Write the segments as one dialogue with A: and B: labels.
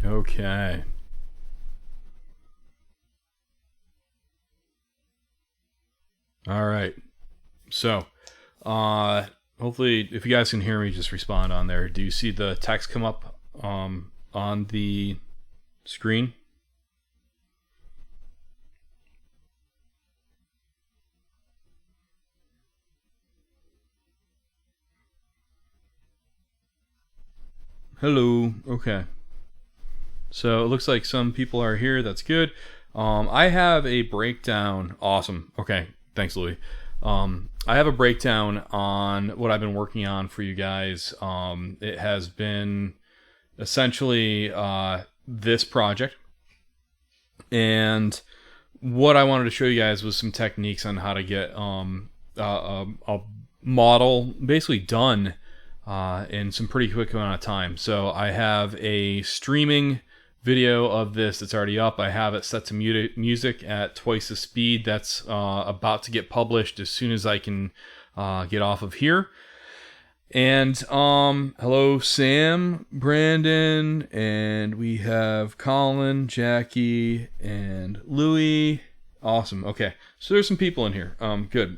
A: Okay. All right. So, hopefully, if you guys can hear me, just respond on there. Do you see the text come up on the screen? Hello. Okay. So it looks like some people are here. That's good. I have a breakdown. Awesome. Okay. Thanks, Louis. I have a breakdown on what I've been working on for you guys. It has been essentially this project. And what I wanted to show you guys was some techniques on how to get a model basically done in some pretty quick amount of time. So I have a streaming video of this that's already up. I have it set to music at twice the speed. That's about to get published as soon as I can get off of here. And hello Sam, Brandon, and we have Colin, Jackie, and Louie. Awesome. Okay, so there's some people in here. Good.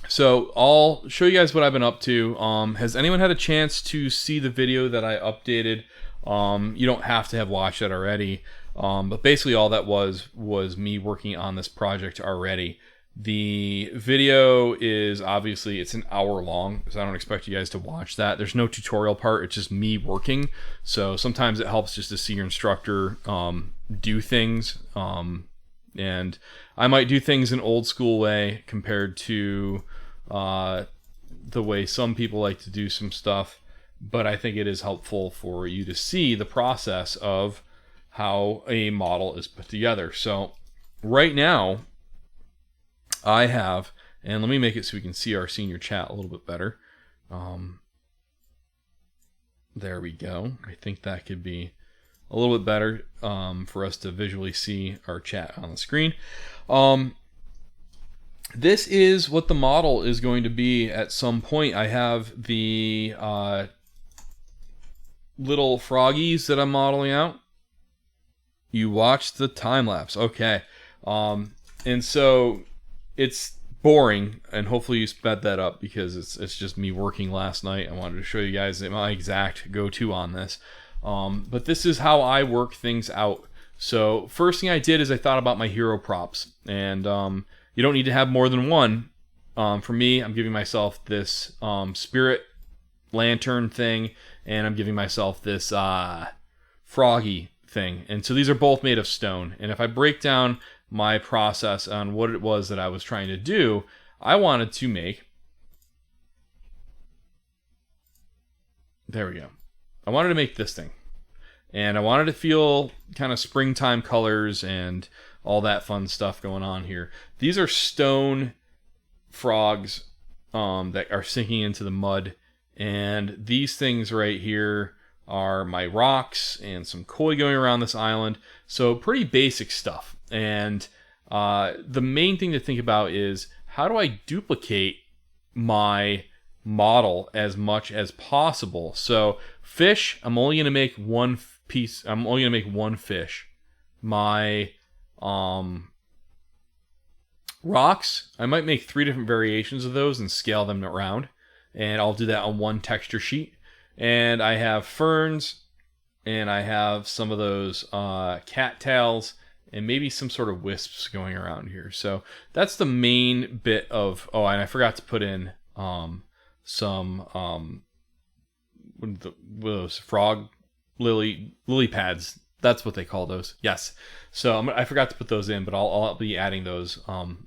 A: So I'll show you guys what I've been up to. Has anyone had a chance to see the video that I updated? You don't have to have watched it already. But basically all that was me working on this project already. The video is obviously, it's an hour long, so I don't expect you guys to watch that. There's no tutorial part, it's just me working. So sometimes it helps just to see your instructor do things. And I might do things an old school way compared to the way some people like to do some stuff. But I think it is helpful for you to see the process of how a model is put together. So right now, I have, and let me make it so we can see our senior chat a little bit better. There we go. I think that could be a little bit better for us to visually see our chat on the screen. This is what the model is going to be at some point. I have the little froggies that I'm modeling out. You watched the time lapse. Okay. And so it's boring, and hopefully you sped that up because it's just me working last night. I wanted to show you guys my exact go-to on this. But this is how I work things out. So first thing I did is I thought about my hero props, and you don't need to have more than one. For me, I'm giving myself this spirit lantern thing, and I'm giving myself this froggy thing. And so these are both made of stone. And if I break down my process on what it was that I was trying to do, I wanted to make, there we go. I wanted to make this thing. And I wanted to feel kind of springtime colors and all that fun stuff going on here. These are stone frogs that are sinking into the mud. And these things right here are my rocks and some koi going around this island. So pretty basic stuff. And the main thing to think about is, how do I duplicate my model as much as possible? So fish, I'm only going to make one piece. I'm only going to make one fish. My rocks, I might make 3 different variations of those and scale them around. And I'll do that on one texture sheet. And I have ferns, and I have some of those cattails, and maybe some sort of wisps going around here. So that's the main bit of, oh, and I forgot to put in some those frog lily pads. That's what they call those. Yes. So I forgot to put those in, but I'll be adding those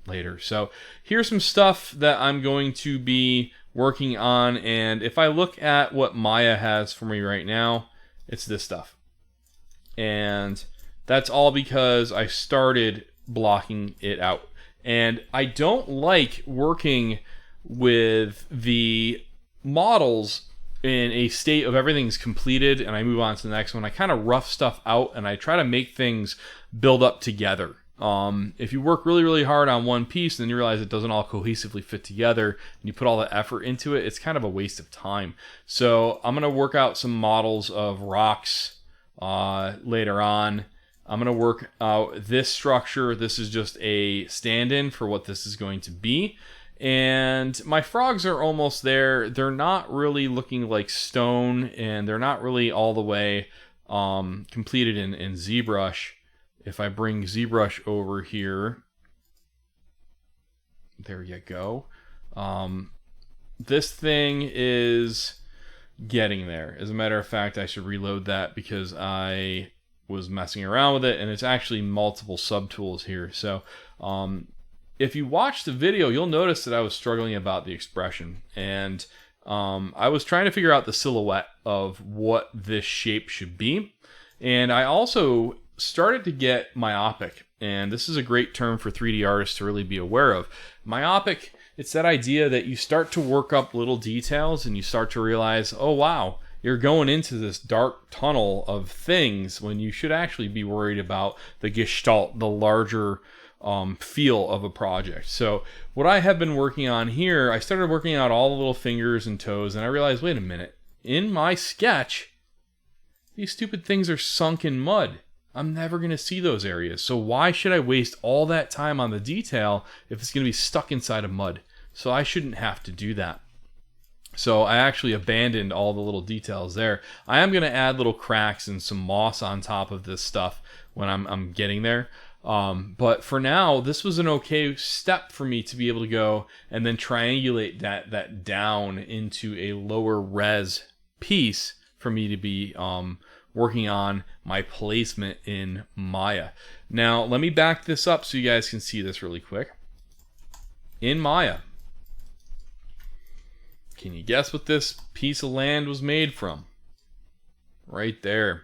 A: later. So here's some stuff that I'm going to be working on. And if I look at what Maya has for me right now, it's this stuff. And that's all because I started blocking it out. And I don't like working with the models in a state of everything's completed and I move on to the next one. I kind of rough stuff out and I try to make things build up together. If you work really, really hard on one piece and then you realize it doesn't all cohesively fit together and you put all the effort into it, it's kind of a waste of time. So I'm going to work out some models of rocks later on. I'm going to work out this structure. This is just a stand-in for what this is going to be. And my frogs are almost there. They're not really looking like stone, and they're not really all the way completed in ZBrush. If I bring ZBrush over here, there you go. This thing is getting there. As a matter of fact, I should reload that because I was messing around with it, and it's actually multiple subtools here. So if you watch the video, you'll notice that I was struggling about the expression, and I was trying to figure out the silhouette of what this shape should be. And I also started to get myopic, and this is a great term for 3D artists to really be aware of. Myopic, it's that idea that you start to work up little details and you start to realize, oh wow, you're going into this dark tunnel of things when you should actually be worried about the gestalt, the larger feel of a project. So what I have been working on here, I started working out all the little fingers and toes, and I realized, wait a minute, in my sketch, these stupid things are sunk in mud. I'm never going to see those areas. So why should I waste all that time on the detail if it's going to be stuck inside of mud? So I shouldn't have to do that. So I actually abandoned all the little details there. I am going to add little cracks and some moss on top of this stuff when I'm getting there. But for now, this was an okay step for me to be able to go and then triangulate that down into a lower res piece for me to be working on my placement in Maya. Now, let me back this up so you guys can see this really quick. In Maya, can you guess what this piece of land was made from? Right there.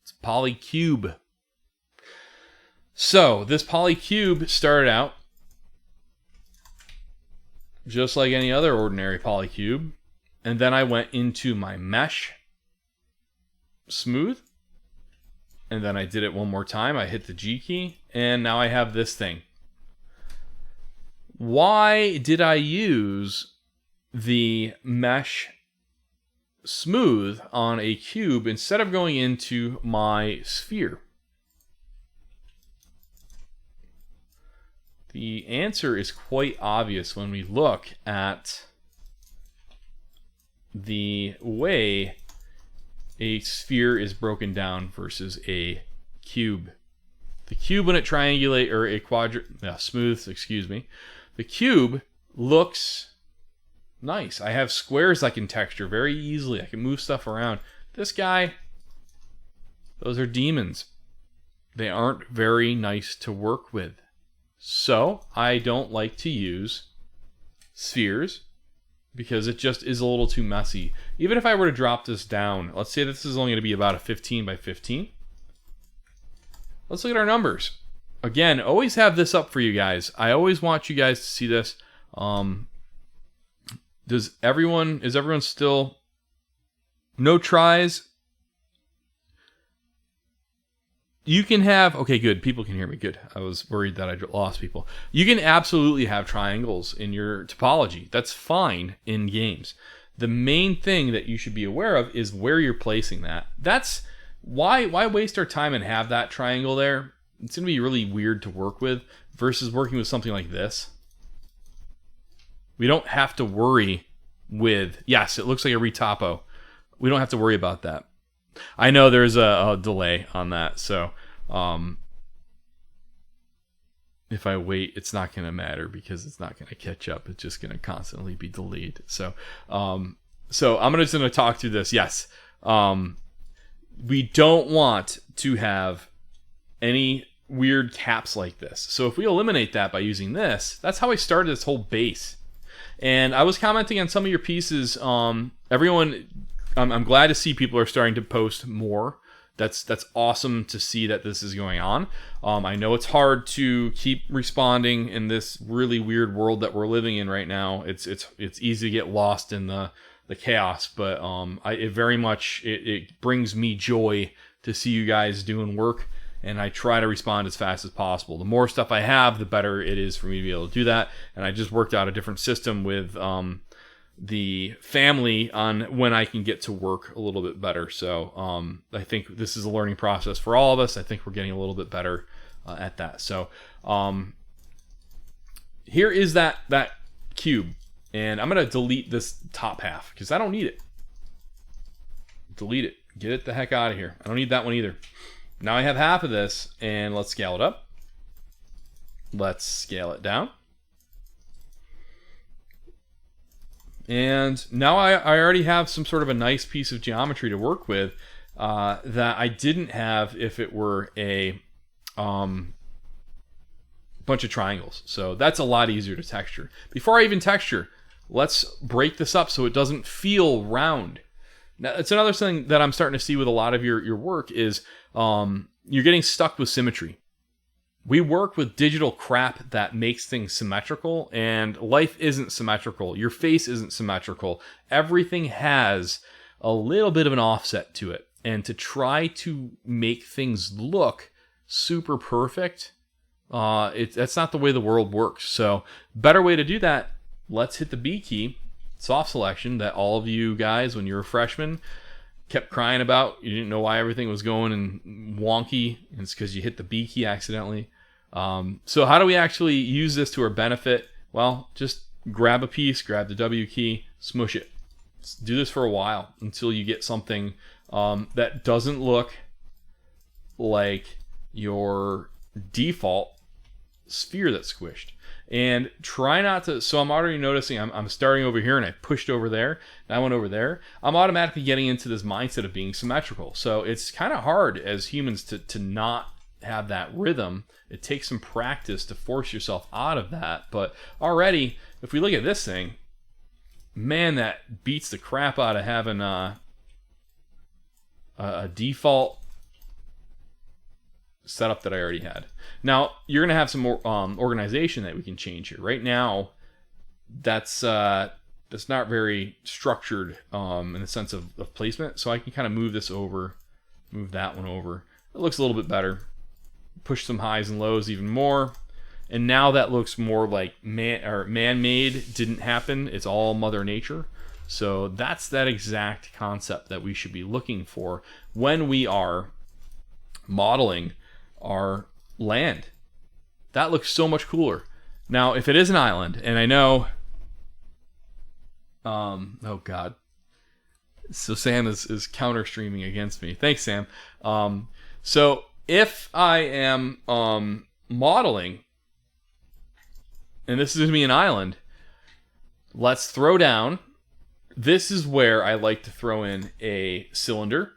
A: It's Polycube. So, this Polycube started out just like any other ordinary Polycube. And then I went into my mesh smooth. And then I did it one more time. I hit the G key. And now I have this thing. Why did I use the mesh smooth on a cube instead of going into my sphere? The answer is quite obvious when we look at the way a sphere is broken down versus a cube. The cube, when it triangulate, or a smooth, excuse me, the cube looks nice. I have squares I can texture very easily. I can move stuff around. This guy, those are demons. They aren't very nice to work with. So I don't like to use spheres because it just is a little too messy. Even if I were to drop this down, let's say this is only going to be about a 15 by 15. Let's look at our numbers. Again, always have this up for you guys. I always want you guys to see this. Is everyone still no tries? You can have, okay, good. People can hear me. Good. I was worried that I lost people. You can absolutely have triangles in your topology. That's fine in games. The main thing that you should be aware of is where you're placing that. That's why waste our time and have that triangle there? It's going to be really weird to work with versus working with something like this. We don't have to worry with, yes, it looks like a retopo. We don't have to worry about that. I know there's a delay on that, so if I wait, it's not going to matter because it's not going to catch up. It's just going to constantly be delayed. So I'm just going to talk through this. Yes, we don't want to have any weird caps like this. So if we eliminate that by using this, that's how I started this whole base. And I was commenting on some of your pieces. Everyone, I'm glad to see people are starting to post more. That's awesome to see that this is going on. I know it's hard to keep responding in this really weird world that we're living in right now. It's easy to get lost in the chaos, but it very much it brings me joy to see you guys doing work, and I try to respond as fast as possible. The more stuff I have, the better it is for me to be able to do that. And I just worked out a different system with the family on when I can get to work a little bit better. So I think this is a learning process for all of us. I think we're getting a little bit better at that. So here is that cube, and I'm gonna delete this top half because I don't need it. Delete it. Get it the heck out of here. I don't need that one either. Now I have half of this, and let's scale it up. Let's scale it down. And now I already have some sort of a nice piece of geometry to work with that I didn't have if it were a bunch of triangles. So that's a lot easier to texture. Before I even texture, let's break this up so it doesn't feel round. Now, it's another thing that I'm starting to see with a lot of your work is you're getting stuck with symmetry. We work with digital crap that makes things symmetrical, and life isn't symmetrical. Your face isn't symmetrical. Everything has a little bit of an offset to it. And to try to make things look super perfect, that's not the way the world works. So, better way to do that, let's hit the B key, soft selection, that all of you guys, when you were freshmen, kept crying about. You didn't know why everything was going and wonky, and it's because you hit the B key accidentally. So how do we actually use this to our benefit? Well, just grab a piece, grab the W key, smush it. Let's do this for a while until you get something that doesn't look like your default sphere that's squished. And try not to, so I'm already noticing I'm starting over here and I pushed over there, and I went over there. I'm automatically getting into this mindset of being symmetrical. So it's kind of hard as humans to not have that rhythm. It takes some practice to force yourself out of that. But already, if we look at this thing, man, that beats the crap out of having a default setup that I already had. Now, you're going to have some more organization that we can change here. Right now, that's not very structured in the sense of placement. So I can kind of move this over, move that one over. It looks a little bit better. Push some highs and lows even more. And now that looks more like man-made. Didn't happen. It's all Mother Nature. So that's that exact concept that we should be looking for when we are modeling our land. That looks so much cooler. Now, if it is an island, and I know, oh God, so Sam is counter streaming against me. Thanks, Sam. So if I am modeling, and this is going to be an island, let's throw down. This is where I like to throw in a cylinder,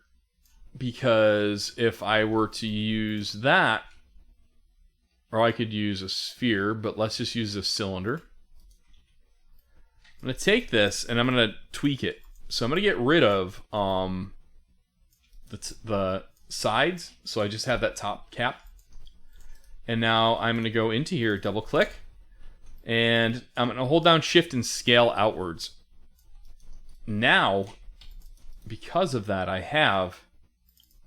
A: because if I were to use that, or I could use a sphere, but let's just use a cylinder. I'm going to take this and I'm going to tweak it. So I'm going to get rid of the sides, so I just have that top cap. And now I'm going to go into here, double click, and I'm going to hold down shift and scale outwards. Now, because of that, I have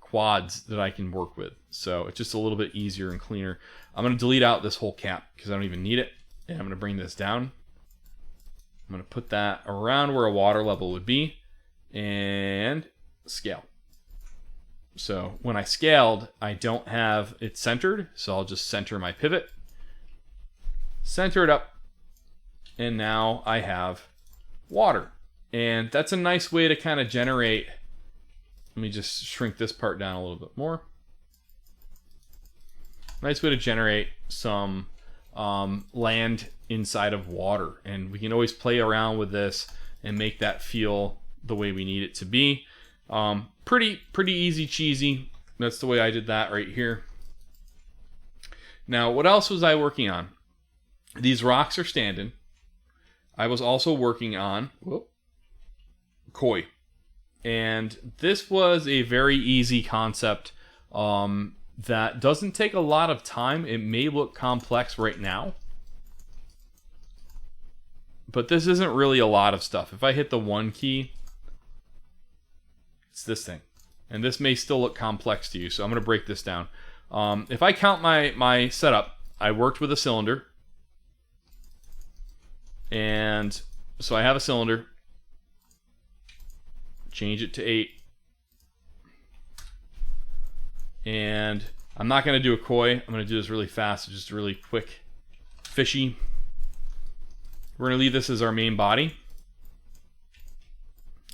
A: quads that I can work with. So it's just a little bit easier and cleaner. I'm going to delete out this whole cap because I don't even need it. And I'm going to bring this down. I'm going to put that around where a water level would be and scale. So when I scaled, I don't have it centered. So I'll just center my pivot, center it up, and now I have water. And that's a nice way to kind of generate. Let me just shrink this part down a little bit more. Nice way to generate some land inside of water. And we can always play around with this and make that feel the way we need it to be. Pretty easy cheesy. That's the way I did that right here. Now, what else was I working on? These rocks are standing. I was also working on koi. And this was a very easy concept that doesn't take a lot of time. It may look complex right now, but this isn't really a lot of stuff. If I hit the 1 key, it's this thing. And this may still look complex to you, so I'm going to break this down. If I count my setup, I worked with a cylinder. And so I have a cylinder. change it to 8. And I'm not going to do a koi. I'm going to do this really fast, just really quick, fishy. We're going to leave this as our main body.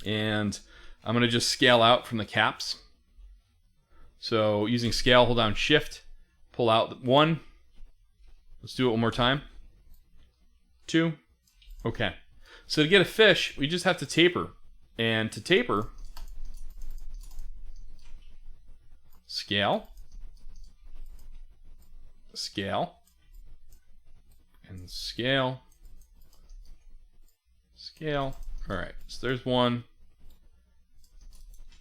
A: And I'm going to just scale out from the caps. So using scale, hold down shift, pull out 1. Let's do it one more time. 2. Okay. So to get a fish, we just have to taper. And to taper, scale, scale, and scale, scale. All right, so there's one.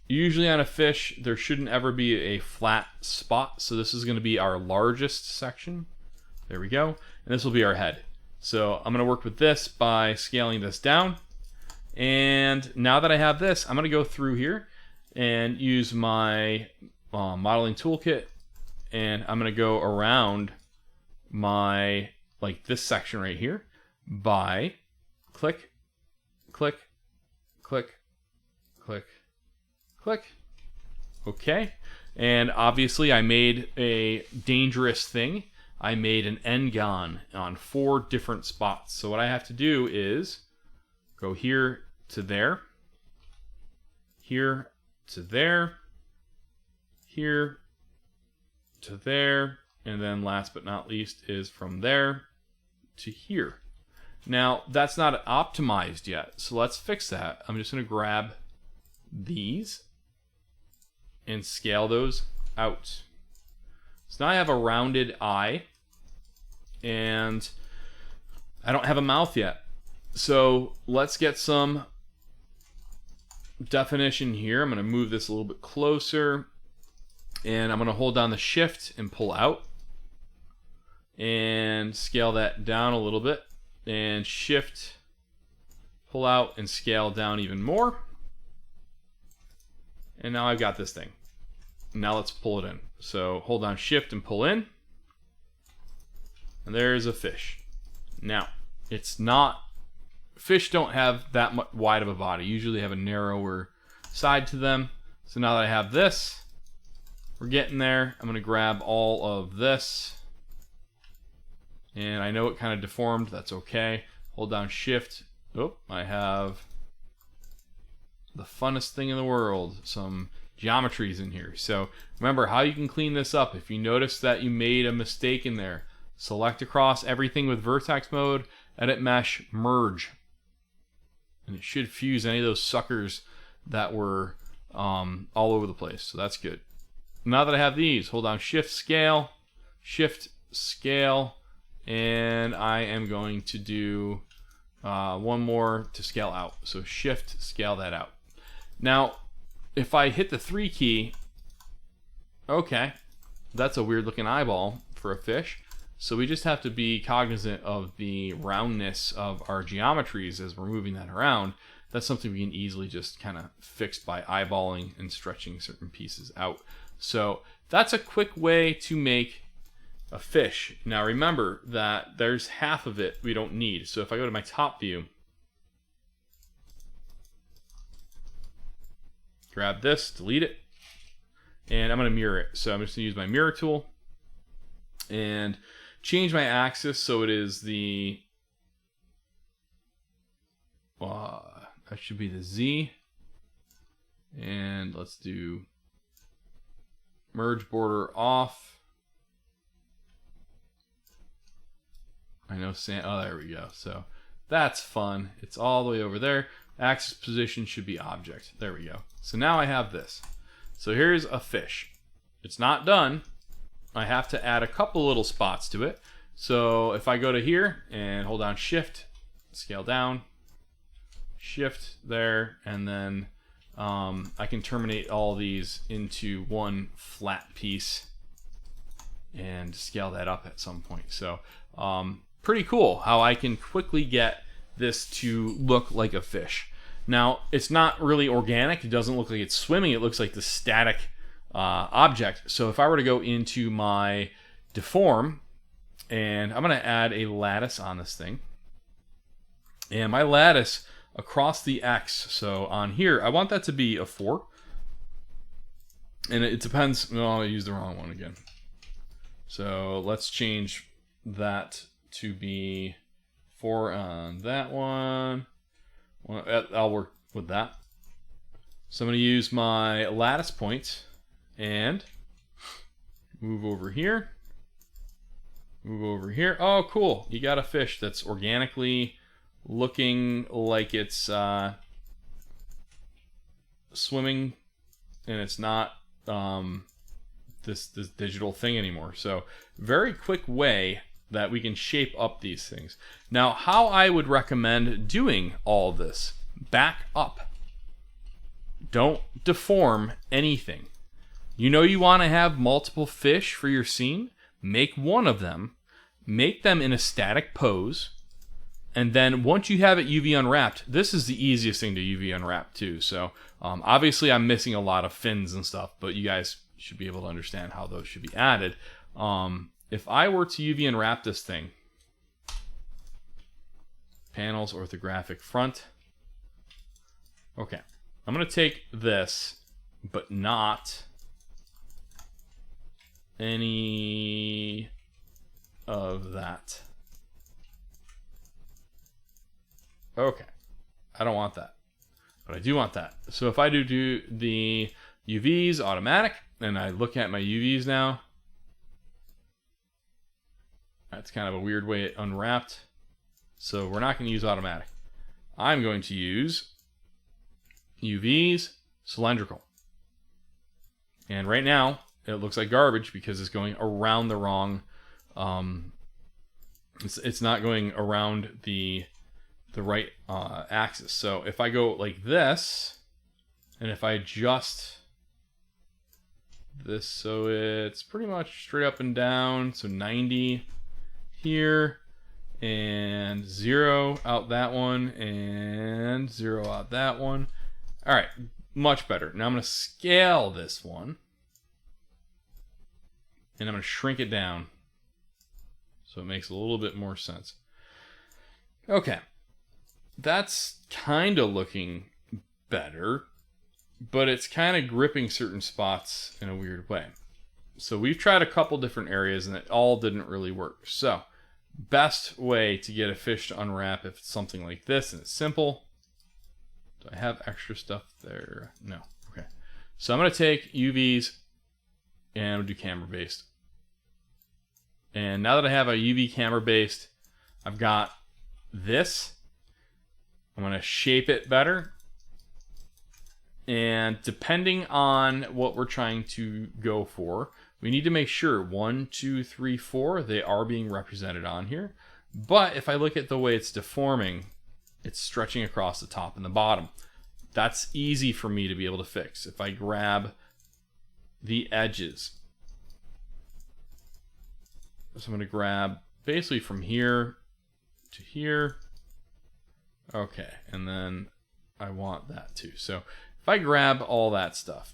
A: Usually on a fish, there shouldn't ever be a flat spot. So this is going to be our largest section. There we go. And this will be our head. So I'm going to work with this by scaling this down. And now that I have this, I'm going to go through here and use my modeling toolkit. And I'm going to go around my, like this section right here by click, click, click, click, click. Okay. And obviously I made a dangerous thing. I made an N-gon on 4 different spots. So what I have to do is go here to there, here to there, here to there, and then last but not least is from there to here. Now, that's not optimized yet, so let's fix that. I'm just going to grab these and scale those out. So now I have a rounded eye, and I don't have a mouth yet. So let's get some definition here. I'm going to move this a little bit closer, and I'm going to hold down the shift and pull out, and scale that down a little bit, and shift, pull out, and scale down even more. And now I've got this thing. Now let's pull it in. So hold down shift and pull in. And there's a fish. Now, it's not, fish don't have that much wide of a body. Usually they have a narrower side to them. So now that I have this, we're getting there. I'm going to grab all of this. And I know it kind of deformed. That's okay. Hold down shift. Oh, I have the funnest thing in the world. Some geometries in here. So remember how you can clean this up. If you notice that you made a mistake in there, select across everything with vertex mode, edit mesh, merge. And it should fuse any of those suckers that were all over the place. So that's good. Now that I have these, hold down shift, scale, and I am going to do one more to scale out. So shift, scale that out. Now, if I hit the 3 key, okay, that's a weird looking eyeball for a fish. So we just have to be cognizant of the roundness of our geometries as we're moving that around. That's something we can easily just kind of fix by eyeballing and stretching certain pieces out. So that's a quick way to make a fish. Now remember that there's half of it we don't need. So if I go to my top view, grab this, delete it, and I'm going to mirror it. So I'm just going to use my mirror tool and change my axis so it is the, that should be the Z. And let's do merge border off. I know oh, there we go. So that's fun. It's all the way over there. Axis position should be object. There we go. So now I have this. So here's a fish. It's not done. I have to add a couple little spots to it. So if I go to here and hold down shift, scale down, shift there, and then I can terminate all these into one flat piece and scale that up at some point. So pretty cool how I can quickly get this to look like a fish. Now, it's not really organic. It doesn't look like it's swimming. It looks like the static object. So if I were to go into my deform, and I'm going to add a lattice on this thing. And my lattice, across the X. So on here, I want that to be a 4. And it depends. No, I used the wrong one again. So let's change that to be 4 on that one. Well, I'll work with that. So I'm going to use my lattice point and move over here. Move over here. Oh, cool. You got a fish that's organically looking like it's swimming, and it's not this digital thing anymore. So very quick way that we can shape up these things. Now, how I would recommend doing all this: back up. Don't deform anything. You know you want to have multiple fish for your scene? Make one of them, make them in a static pose, and then once you have it UV unwrapped, this is the easiest thing to UV unwrap too. So obviously I'm missing a lot of fins and stuff, but you guys should be able to understand how those should be added. If I were to UV unwrap this thing, panels, orthographic front. Okay, I'm going to take this, but not any of that. Okay, I don't want that, but I do want that. So if I do the UVs automatic, and I look at my UVs now, that's kind of a weird way it unwrapped. So we're not going to use automatic. I'm going to use UVs cylindrical. And right now, it looks like garbage because it's going around the wrong. It's not going around the right axis. So if I go like this, and if I adjust this so it's pretty much straight up and down, so 90 here, and 0 out that one, and 0 out that one. All right, much better. Now I'm going to scale this one, and I'm going to shrink it down so it makes a little bit more sense. Okay, that's kind of looking better, but it's kind of gripping certain spots in a weird way. So we've tried a couple different areas, and it all didn't really work. So best way to get a fish to unwrap if it's something like this and it's simple. Do I have extra stuff there? No. Okay. So I'm going to take UVs and we'll do camera based. And now that I have a UV camera based, I've got this. I'm going to shape it better. And depending on what we're trying to go for, we need to make sure 1, 2, 3, 4, they are being represented on here. But if I look at the way it's deforming, it's stretching across the top and the bottom. That's easy for me to be able to fix. If I grab the edges, so I'm going to grab basically from here to here. Okay, and then I want that too. So if I grab all that stuff,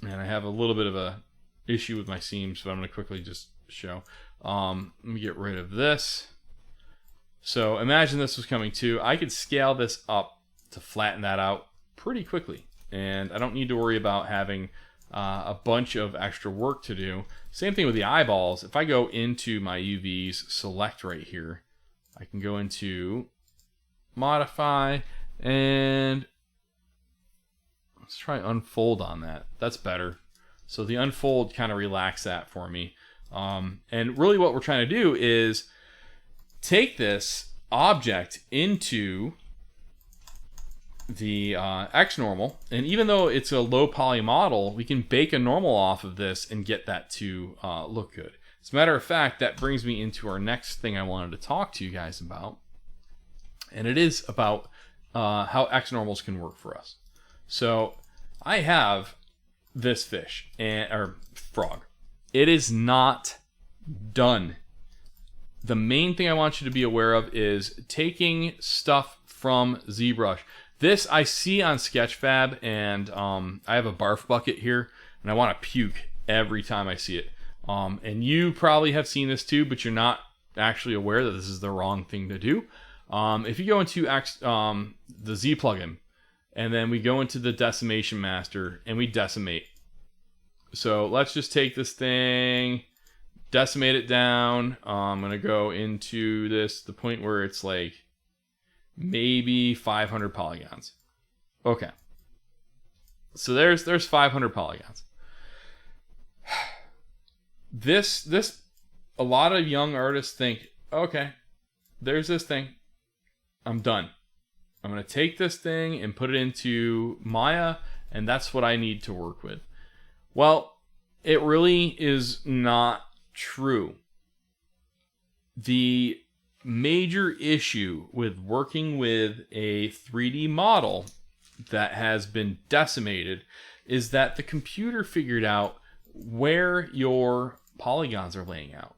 A: and I have a little bit of a issue with my seams, but I'm going to quickly just show. Let me get rid of this. So imagine this was coming too. I could scale this up to flatten that out pretty quickly, and I don't need to worry about having a bunch of extra work to do. Same thing with the eyeballs. If I go into my UVs, select right here, I can go into modify, and let's try unfold on that. That's better. So the unfold kind of relax that for me. And really what we're trying to do is take this object into the X normal, and even though it's a low poly model, we can bake a normal off of this and get that to look good. As a matter of fact, that brings me into our next thing I wanted to talk to you guys about, and it is about how X normals can work for us. So I have this fish or frog. It is not done. The main thing I want you to be aware of is taking stuff from ZBrush. This I see on Sketchfab, and I have a barf bucket here, and I want to puke every time I see it. And you probably have seen this too, but you're not actually aware that this is the wrong thing to do. If you go into the Z plugin, and then we go into the decimation master and we decimate. So let's just take this thing, decimate it down. I'm going to go into the point where it's like maybe 500 polygons. Okay. So there's 500 polygons. This a lot of young artists think, okay, there's this thing. I'm done. I'm going to take this thing and put it into Maya, and that's what I need to work with. Well, it really is not true. The major issue with working with a 3D model that has been decimated is that the computer figured out where your polygons are laying out.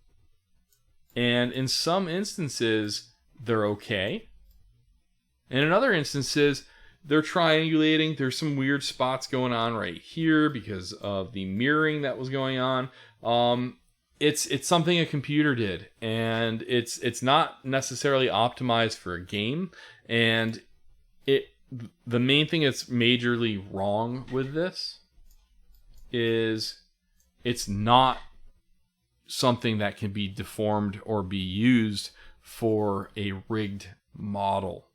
A: And in some instances, they're okay. And in other instances, they're triangulating. There's some weird spots going on right here because of the mirroring that was going on. It's something a computer did, and it's not necessarily optimized for a game. And the main thing that's majorly wrong with this is it's not something that can be deformed or be used for a rigged model.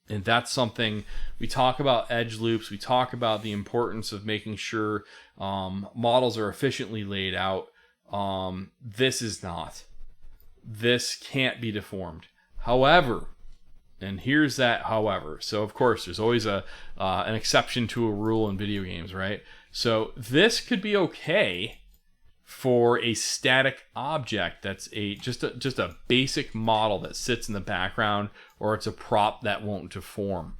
A: And that's something we talk about edge loops. We talk about the importance of making sure models are efficiently laid out. This is not. This can't be deformed. However, and here's that however. So of course, there's always an exception to a rule in video games, right? So this could be okay for a static object that's just a basic model that sits in the background, or it's a prop that won't deform.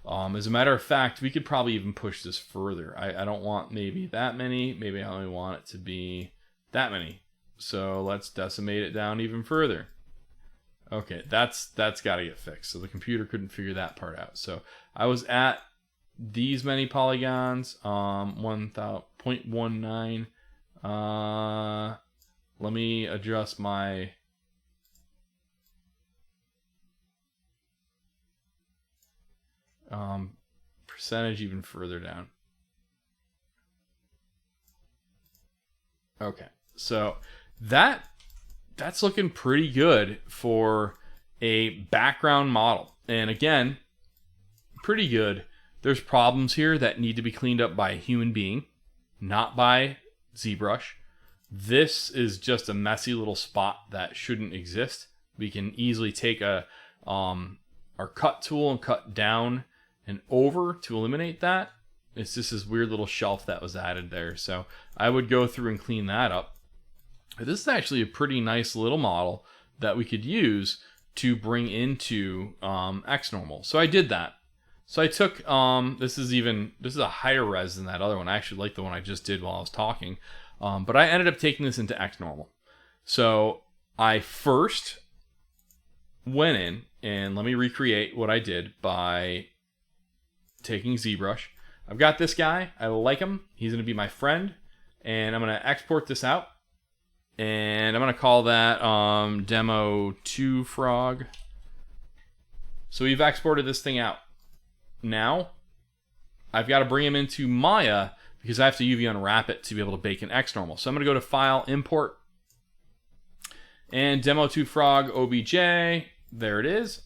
A: As a matter of fact, we could probably even push this further. I don't want maybe that many. Maybe I only want it to be that many. So let's decimate it down even further. Okay, that's got to get fixed. So the computer couldn't figure that part out. So I was at these many polygons, 0.19. Let me adjust my percentage even further down. Okay, so that's looking pretty good for a background model. And again, pretty good. There's problems here that need to be cleaned up by a human being, not by ZBrush. This is just a messy little spot that shouldn't exist. We can easily take our cut tool and cut down and over to eliminate that. It's just this weird little shelf that was added there. So I would go through and clean that up. This is actually a pretty nice little model that we could use to bring into XNormal. So I did that. So I took, this is a higher res than that other one. I actually like the one I just did while I was talking. But I ended up taking this into XNormal. So I first went in, and let me recreate what I did by taking ZBrush. I've got this guy. I like him. He's going to be my friend. And I'm going to export this out. And I'm going to call that demo2 frog. So we've exported this thing out. Now, I've got to bring him into Maya because I have to UV unwrap it to be able to bake in XNormal. So I'm going to go to File, Import, and demo2 frog obj. There it is.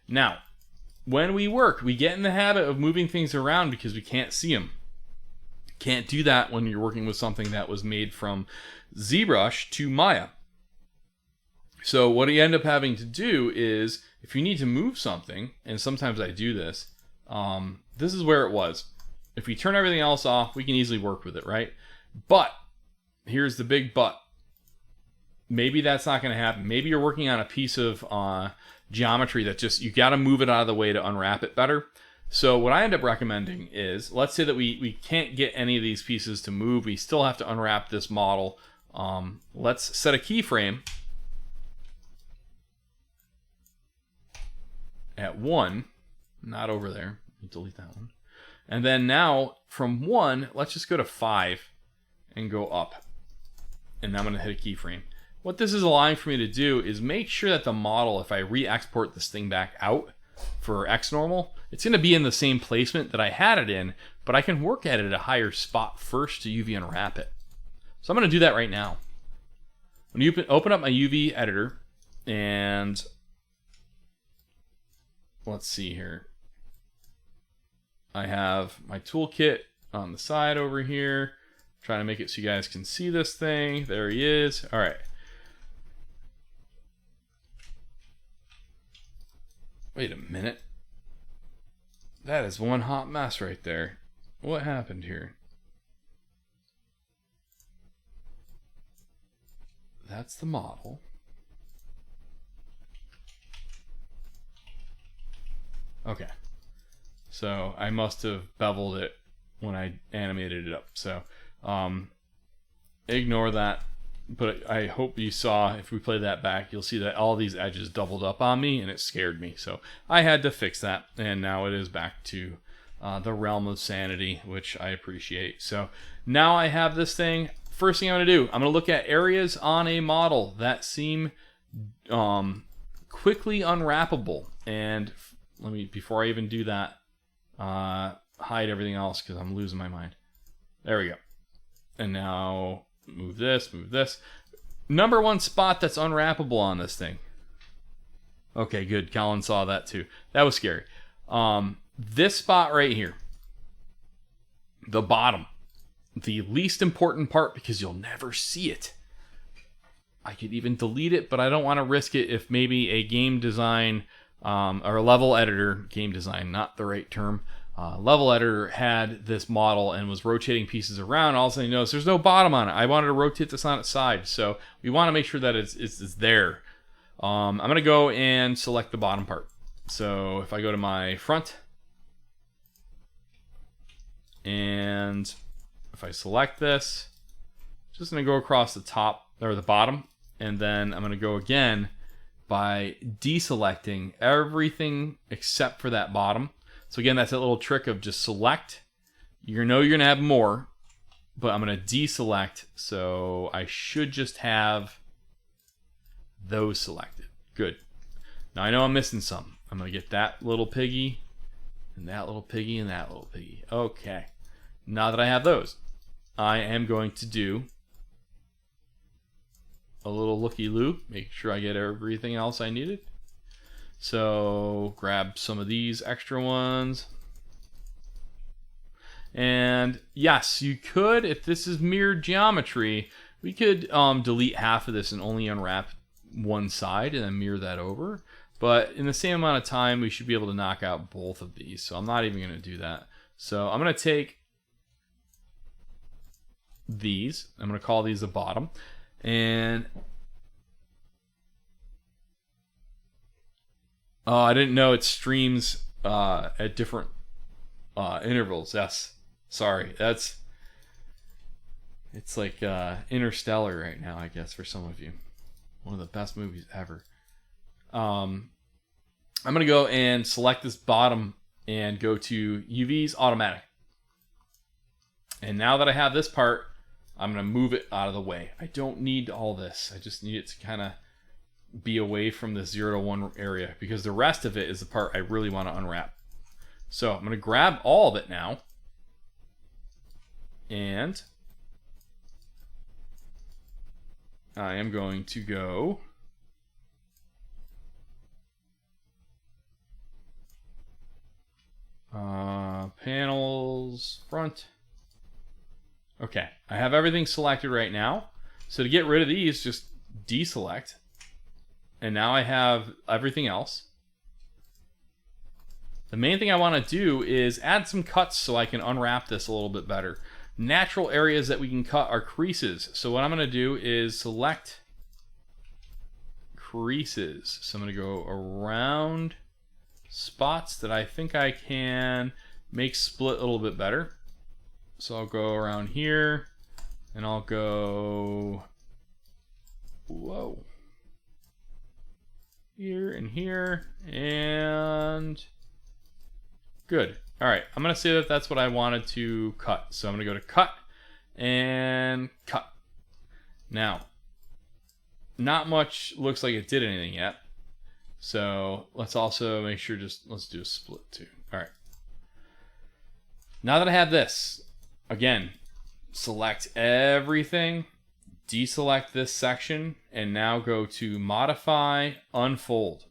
A: Now, when we work, we get in the habit of moving things around because we can't see them. Can't do that when you're working with something that was made from ZBrush to Maya. So what you end up having to do is, if you need to move something, and sometimes I do this, this is where it was. If we turn everything else off, we can easily work with it, right? But here's the big but. Maybe that's not going to happen. Maybe you're working on a piece of geometry that just, you got to move it out of the way to unwrap it better. So what I end up recommending is, let's say that we can't get any of these pieces to move. We still have to unwrap this model. Let's set a keyframe at 1, not over there. Delete that one. And then now from 1, let's just go to 5 and go up. And I'm going to hit a keyframe. what this is allowing for me to do is make sure that the model, if I re-export this thing back out for XNormal, it's going to be in the same placement that I had it in, but I can work at it at a higher spot first to UV unwrap it. So I'm going to do that right now. When you open up my UV editor, and let's see here. I have my toolkit on the side over here. Trying to make it so you guys can see this thing. There he is. All right. Wait a minute. That is one hot mess right there. What happened here? That's the model. Okay. So I must have beveled it when I animated it up. So ignore that. But I hope you saw, if we play that back, you'll see that all these edges doubled up on me and it scared me. So I had to fix that. And now it is back to the realm of sanity, which I appreciate. So now I have this thing. First thing I'm going to do, I'm going to look at areas on a model that seem quickly unwrappable. And let me, before I even do that, hide everything else because I'm losing my mind. There we go. And now move this, move this. Number one spot that's unwrappable on this thing. Okay, good. Colin saw that too. That was scary. This spot right here. The bottom. The least important part because you'll never see it. I could even delete it, but I don't want to risk it if maybe a game design or a level editor, game design, not the right term, level editor had this model and was rotating pieces around. All of a sudden, you notice there's no bottom on it. I wanted to rotate this on its side, so we want to make sure that it's there. I'm going to go and select the bottom part. So if I go to my front, and if I select this, just going to go across the top or the bottom, and then I'm going to go again by deselecting everything except for that bottom. So again, that's that little trick of just select. You know you're going to have more, but I'm going to deselect, so I should just have those selected. Good. Now I know I'm missing some. I'm going to get that little piggy, and that little piggy, and that little piggy. Okay. Now that I have those, I am going to do a little looky-loo, make sure I get everything else I needed. So grab some of these extra ones. And yes, you could, if this is mirrored geometry, we could delete half of this and only unwrap one side and then mirror that over. But in the same amount of time, we should be able to knock out both of these. So I'm not even going to do that. So I'm going to take these. I'm going to call these the bottom. And I didn't know it streams at different intervals. Yes, sorry. It's like Interstellar right now, I guess, for some of you. One of the best movies ever. I'm gonna go and select this bottom and go to UV's automatic. And now that I have this part, I'm going to move it out of the way. I don't need all this. I just need it to kind of be away from the 0 to 1 area because the rest of it is the part I really want to unwrap. So I'm going to grab all of it now. And I am going to go panels, front. Okay, I have everything selected right now. So to get rid of these, just deselect. And now I have everything else. The main thing I want to do is add some cuts so I can unwrap this a little bit better. Natural areas that we can cut are creases. So what I'm going to do is select creases. So I'm going to go around spots that I think I can make split a little bit better. So I'll go around here, and I'll go, whoa, here and here, and good. All right, I'm going to say that that's what I wanted to cut. So I'm going to go to cut and cut. Now, not much looks like it did anything yet. So let's also make sure, let's do a split too. All right. Now that I have this, again, select everything, deselect this section, and now go to Modify, Unfold.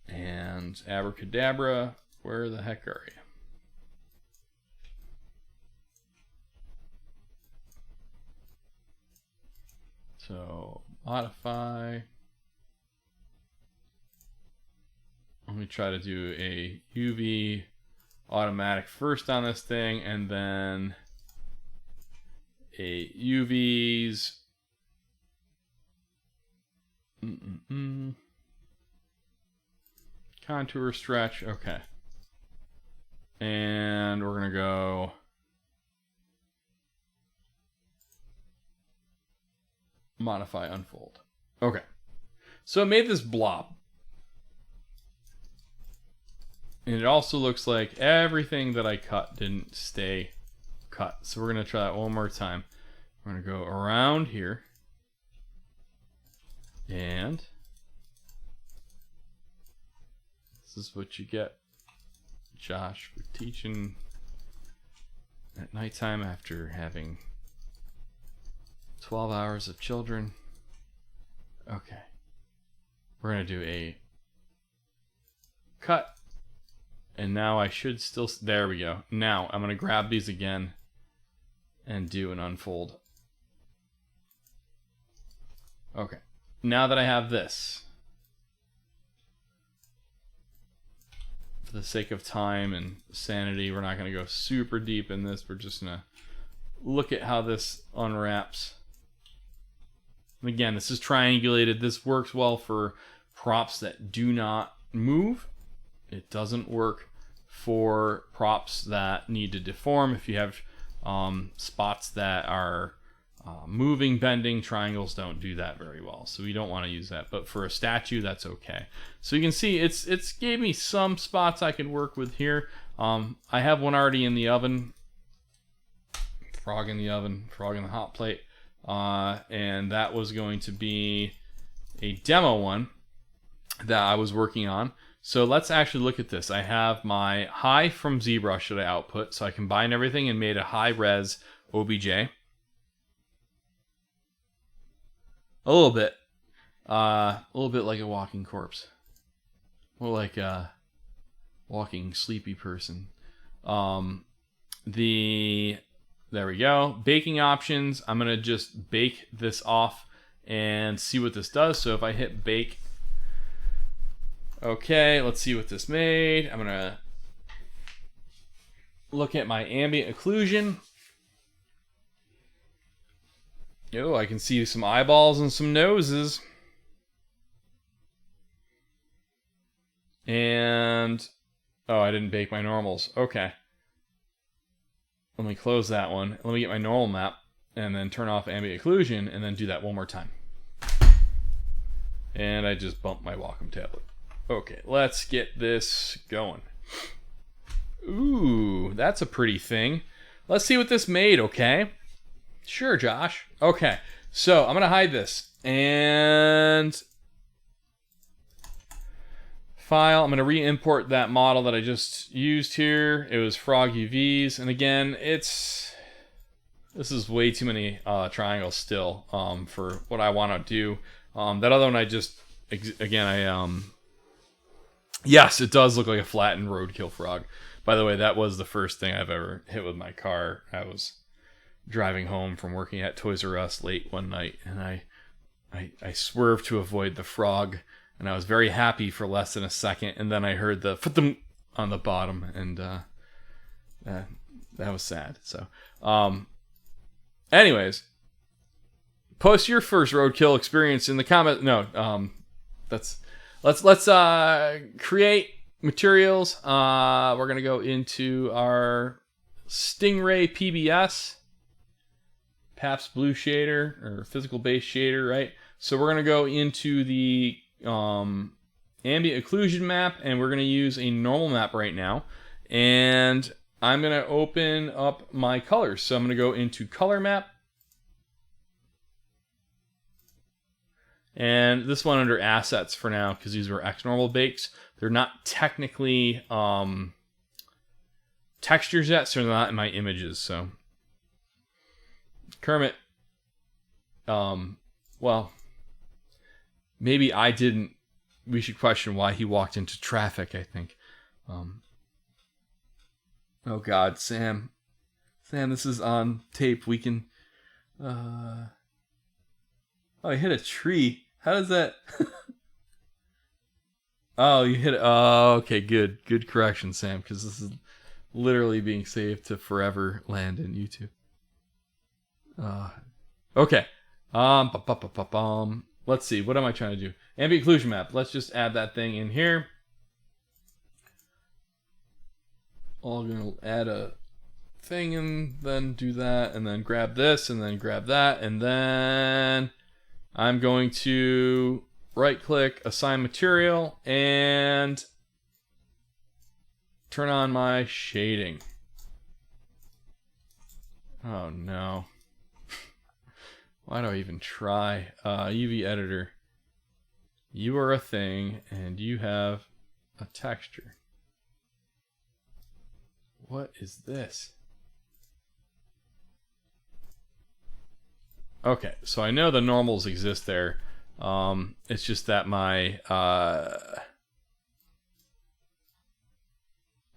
A: And abracadabra, where the heck are you? So, modify. Let me try to do a UV automatic first on this thing, and then a UVs. Contour stretch, okay. And we're gonna go modify, unfold. Okay. So it made this blob. And it also looks like everything that I cut didn't stay cut. So we're going to try that one more time. We're going to go around here. And this is what you get, Josh, for teaching at nighttime after having 12 hours of children. Okay. We're going to do a cut. And now I should still... There we go. Now I'm going to grab these again and do an unfold. Okay. Now that I have this, for the sake of time and sanity, we're not going to go super deep in this. We're just going to look at how this unwraps. And again, this is triangulated. This works well for props that do not move. It doesn't work for props that need to deform. If you have spots that are moving, bending, triangles don't do that very well. So we don't want to use that. But for a statue, that's okay. So you can see it's gave me some spots I could work with here. I have one already in the oven. Frog in the oven, frog in the hot plate. And that was going to be a demo one that I was working on. So let's actually look at this. I have my high from ZBrush that I output. So I combined everything and made a high res OBJ. A little bit like a walking corpse. More like a walking sleepy person. There we go. Baking options. I'm going to just bake this off and see what this does. So if I hit bake, okay, let's see what this made. I'm going to look at my ambient occlusion. Oh, I can see some eyeballs and some noses. And, oh, I didn't bake my normals. Okay. Let me close that one. Let me get my normal map and then turn off ambient occlusion and then do that one more time. And I just bumped my Wacom tablet. Okay, let's get this going. Ooh, that's a pretty thing. Let's see what this made, okay? Sure, Josh. Okay, so I'm going to hide this. And file, I'm going to re-import that model that I just used here. It was Frog UVs. And again, this is way too many triangles still for what I want to do. That other one I just, again, yes, it does look like a flattened roadkill frog. By the way, that was the first thing I've ever hit with my car. I was driving home from working at Toys R Us late one night, and I swerved to avoid the frog, and I was very happy for less than a second, and then I heard the "futum" on the bottom, and that was sad. So, anyways, post your first roadkill experience in the comment. No, let's create materials. We're gonna go into our Stingray PBS, Pabst Blue Shader, or physical base shader, right? So we're gonna go into the ambient occlusion map, and we're gonna use a normal map right now. And I'm gonna open up my colors. So I'm gonna go into color map, And this one under assets for now, because these were X-normal bakes. They're not technically textures yet, so they're not in my images. So Kermit, well, maybe I didn't. We should question why he walked into traffic, I think. Oh God, Sam, this is on tape. We can. Oh, I hit a tree. How does that? Oh, you hit it. Oh, okay, good correction, Sam, because this is literally being saved to forever land in YouTube. Okay. Let's see. What am I trying to do? Ambient occlusion map. Let's just add that thing in here. I'm gonna add a thing and then do that, and then grab this, and then grab that, and then I'm going to right-click, assign material, and turn on my shading. Oh no. Why do I even try? UV editor. You are a thing, and you have a texture. What is this? Okay, so I know the normals exist there. It's just that my...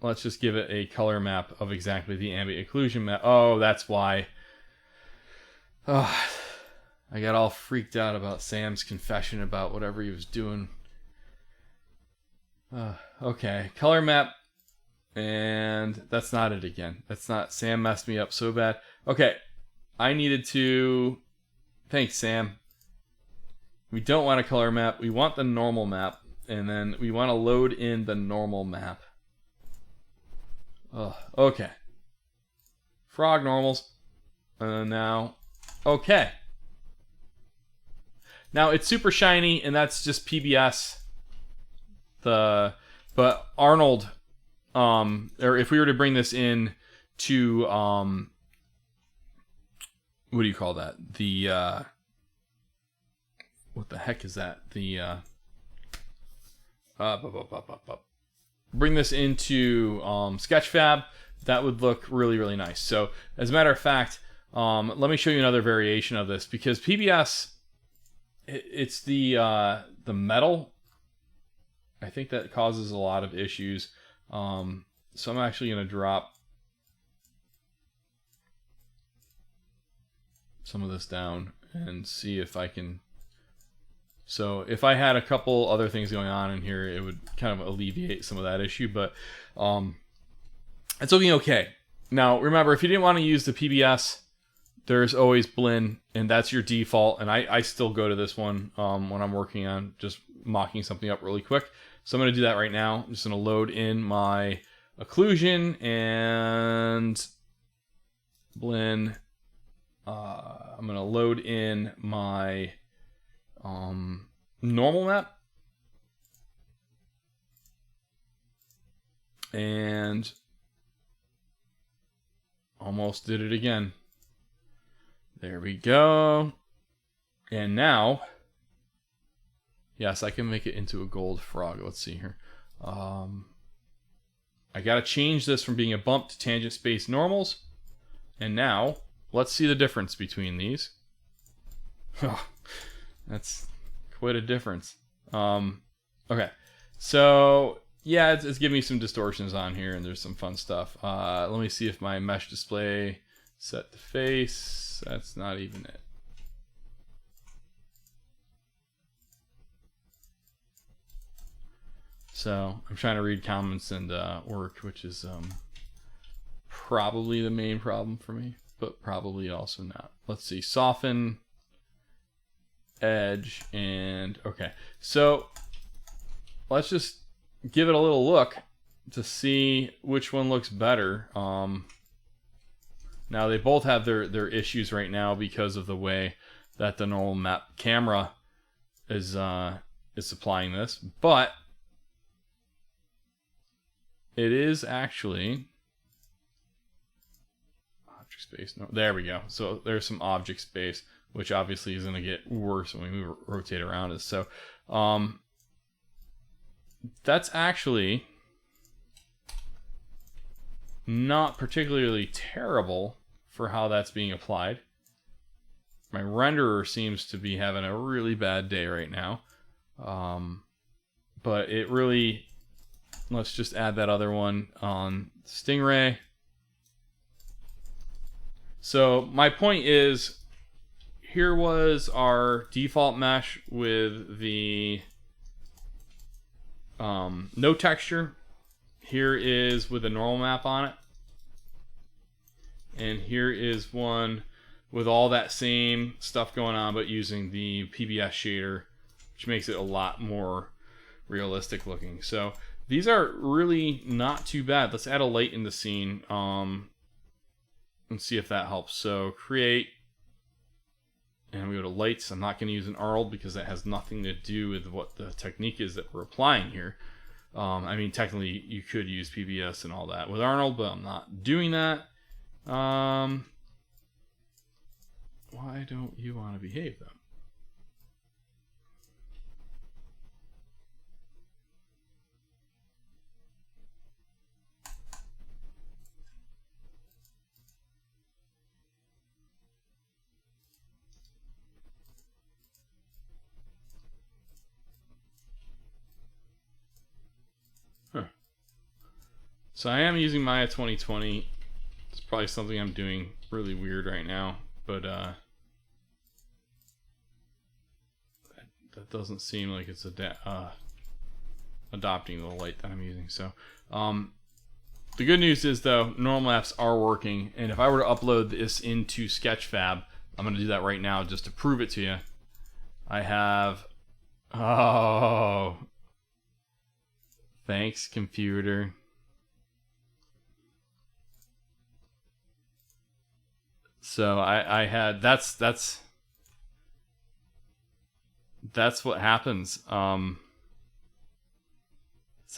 A: let's just give it a color map of exactly the ambient occlusion map. Oh, that's why. Oh, I got all freaked out about Sam's confession about whatever he was doing. Okay, color map. And that's not it again. That's not... Sam messed me up so bad. Okay, I needed to... Thanks, Sam. We don't want a color map. We want the normal map. And then we want to load in the normal map. Okay. Frog normals. Now... Okay. Now, it's super shiny, and that's just PBS. But Arnold... or if we were to bring this in to, what do you call that? The, what the heck is that? The, bring this into, Sketchfab, that would look really, really nice. So, as a matter of fact, let me show you another variation of this, because PBS, it's the metal. I think that causes a lot of issues. So I'm actually going to drop some of this down and see if I can... So if I had a couple other things going on in here, it would kind of alleviate some of that issue, but it's looking okay. Now, remember, if you didn't want to use the PBS, there's always Blinn, and that's your default, and I still go to this one when I'm working on just mocking something up really quick. So I'm going to do that right now. I'm just going to load in my occlusion and Blinn. I'm going to load in my normal map. And almost did it again. There we go. And now... Yes, I can make it into a gold frog. Let's see here. I gotta change this from being a bump to tangent space normals. And now, let's see the difference between these. Oh, that's quite a difference. Okay, so yeah, it's giving me some distortions on here, and there's some fun stuff. Let me see if my mesh display set to face. That's not even it. So I'm trying to read comments and work, which is probably the main problem for me, but probably also not. Let's see, soften, edge, and okay. So let's just give it a little look to see which one looks better. Now they both have their issues right now because of the way that the normal map camera is supplying this, but it is actually object space. No, there we go. So there's some object space. which obviously is going to get worse when we rotate around it. So that's actually not particularly terrible for how that's being applied. My renderer seems to be having a really bad day right now. But it really, let's just add that other one on Stingray. So my point is, here was our default mesh with the no texture. Here is with a normal map on it. And here is one with all that same stuff going on, but using the PBS shader, which makes it a lot more realistic looking. So these are really not too bad. Let's add a light in the scene and see if that helps. So create, and we go to lights. I'm not going to use an Arnold because that has nothing to do with what the technique is that we're applying here. I mean, technically you could use PBS and all that with Arnold, but I'm not doing that. Why don't you want to behave though? So I am using Maya 2020. It's probably something I'm doing really weird right now, but that doesn't seem like it's adopting the light that I'm using. So the good news is though, normal maps are working, and if I were to upload this into Sketchfab, I'm going to do that right now just to prove it to you. I have, oh, thanks computer. So I had, that's what happens. That's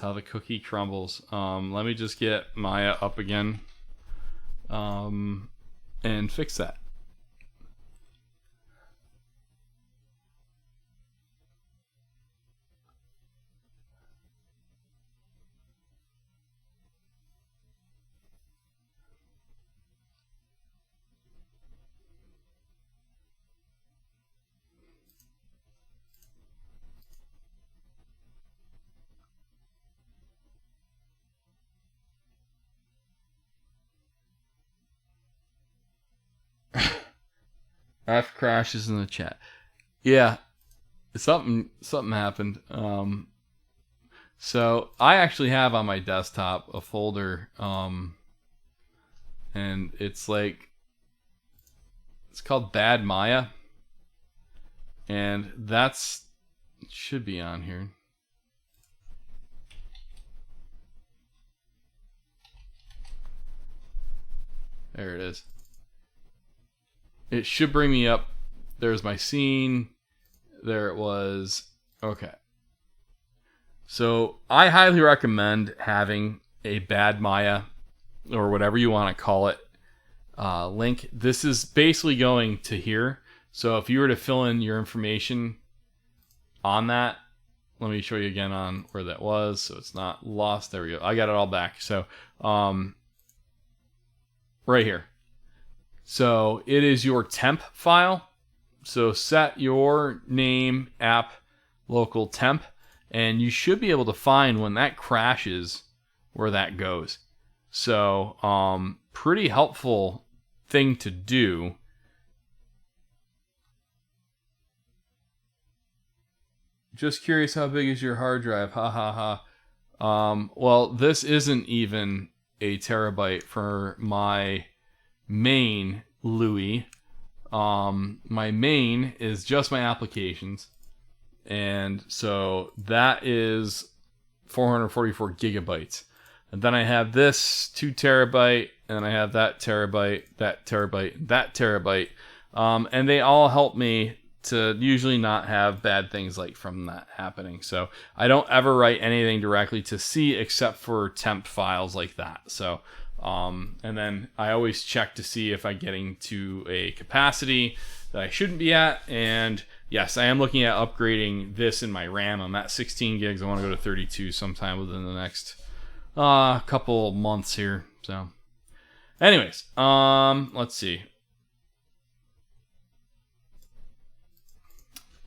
A: how the cookie crumbles. Let me just get Maya up again and fix that. F crashes in the chat. Yeah, something happened. So I actually have on my desktop a folder, and it's called Bad Maya, and it should be on here. There it is. It should bring me up. There's my scene. There it was. Okay. So I highly recommend having a Bad Maya, or whatever you want to call it, link. This is basically going to here. So if you were to fill in your information on that, let me show you again on where that was, so it's not lost. There we go. I got it all back. So right here. So it is your temp file. So set your name, app, local temp, and you should be able to find when that crashes where that goes. So pretty helpful thing to do. Just curious, how big is your hard drive? Ha ha ha. Well, this isn't even a terabyte for my main Louis. My main is just my applications, and so that is 444 gigabytes. And then I have this 2 terabyte, and I have that terabyte, that terabyte, that terabyte, and they all help me to usually not have bad things like from that happening. So I don't ever write anything directly to C except for temp files like that. So and then I always check to see if I'm getting to a capacity that I shouldn't be at. And yes, I am looking at upgrading this in my RAM. I'm at 16 gigs. I want to go to 32 sometime within the next couple months here. So anyways, let's see.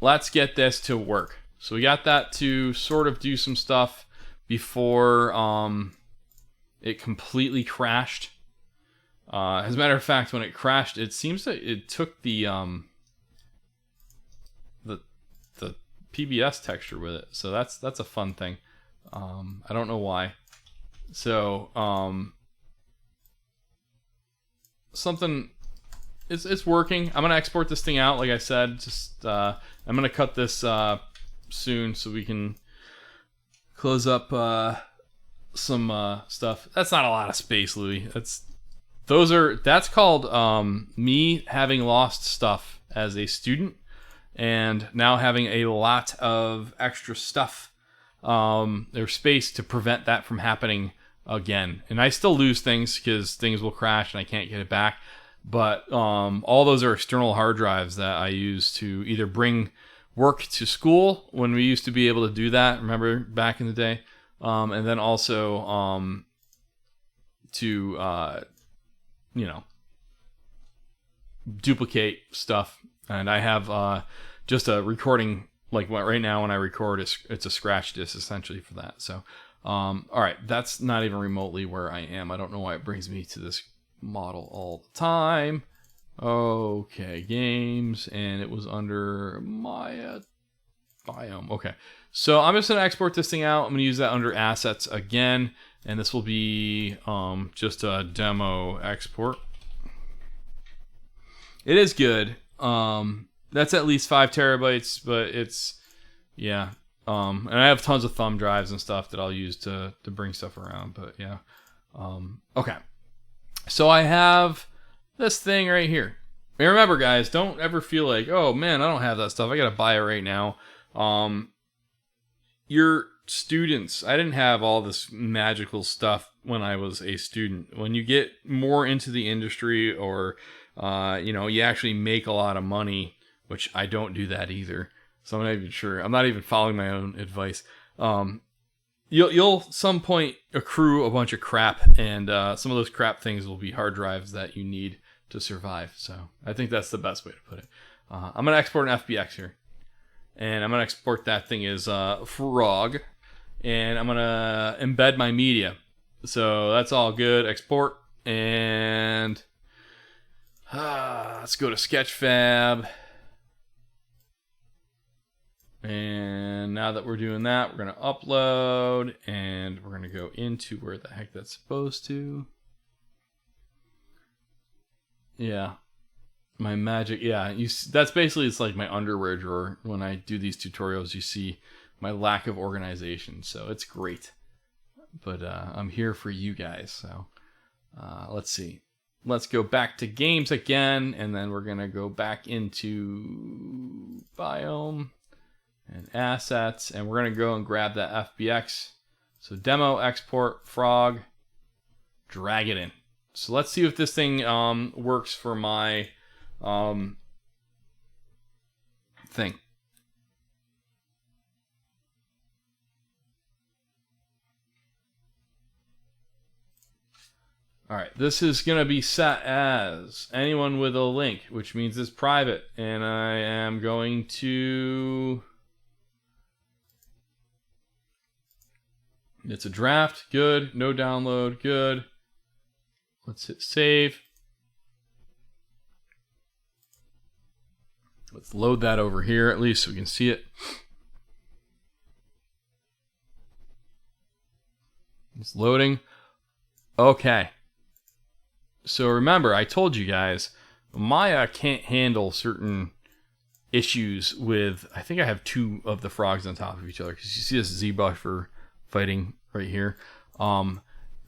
A: Let's get this to work. So we got that to sort of do some stuff before it completely crashed. As a matter of fact, when it crashed, it seems that it took the PBS texture with it. So that's a fun thing. I don't know why. So something. It's working. I'm gonna export this thing out, like I said. Just I'm gonna cut this soon so we can close up some stuff. That's not a lot of space, Louis. That's called me having lost stuff as a student and now having a lot of extra stuff. There's space to prevent that from happening again. And I still lose things because things will crash and I can't get it back. But all those are external hard drives that I use to either bring work to school when we used to be able to do that. Remember back in the day? And then also to duplicate stuff. And I have just a recording, like right now when I record, it's a scratch disk essentially for that. So, all right, that's not even remotely where I am. I don't know why it brings me to this model all the time. Okay, games, and it was under Maya Biome. Okay, so I'm just going to export this thing out. I'm going to use that under assets again, and this will be just a demo export. It is good. That's at least 5 terabytes, but it's, yeah. And I have tons of thumb drives and stuff that I'll use to bring stuff around, but yeah. Okay. So I have this thing right here. And remember, guys, don't ever feel like, oh man, I don't have that stuff. I gotta buy it right now. Your students, I didn't have all this magical stuff when I was a student. When you get more into the industry, or you actually make a lot of money, which I don't do that either. So I'm not even sure. I'm not even following my own advice. You'll some point accrue a bunch of crap, and some of those crap things will be hard drives that you need to survive. So I think that's the best way to put it. I'm going to export an FBX here. And I'm going to export that thing as Frog. And I'm going to embed my media. So that's all good. Export. And let's go to Sketchfab. And now that we're doing that, we're going to upload. And we're going to go into where the heck that's supposed to. Yeah. My magic, yeah. That's basically, it's like my underwear drawer. When I do these tutorials, you see my lack of organization. So it's great. But I'm here for you guys. So let's see. Let's go back to games again. And then we're going to go back into Biome and assets. And we're going to go and grab that FBX. So demo, export, Frog, drag it in. So let's see if this thing works for my thing. All right, this is going to be set as anyone with a link, which means it's private. And I am going to... It's a draft, good. No download, good. Let's hit save. Let's load that over here at least so we can see it. It's loading. Okay. So remember, I told you guys, Maya can't handle certain issues with, I think I have 2 of the frogs on top of each other, because you see this Z-buffer fighting right here.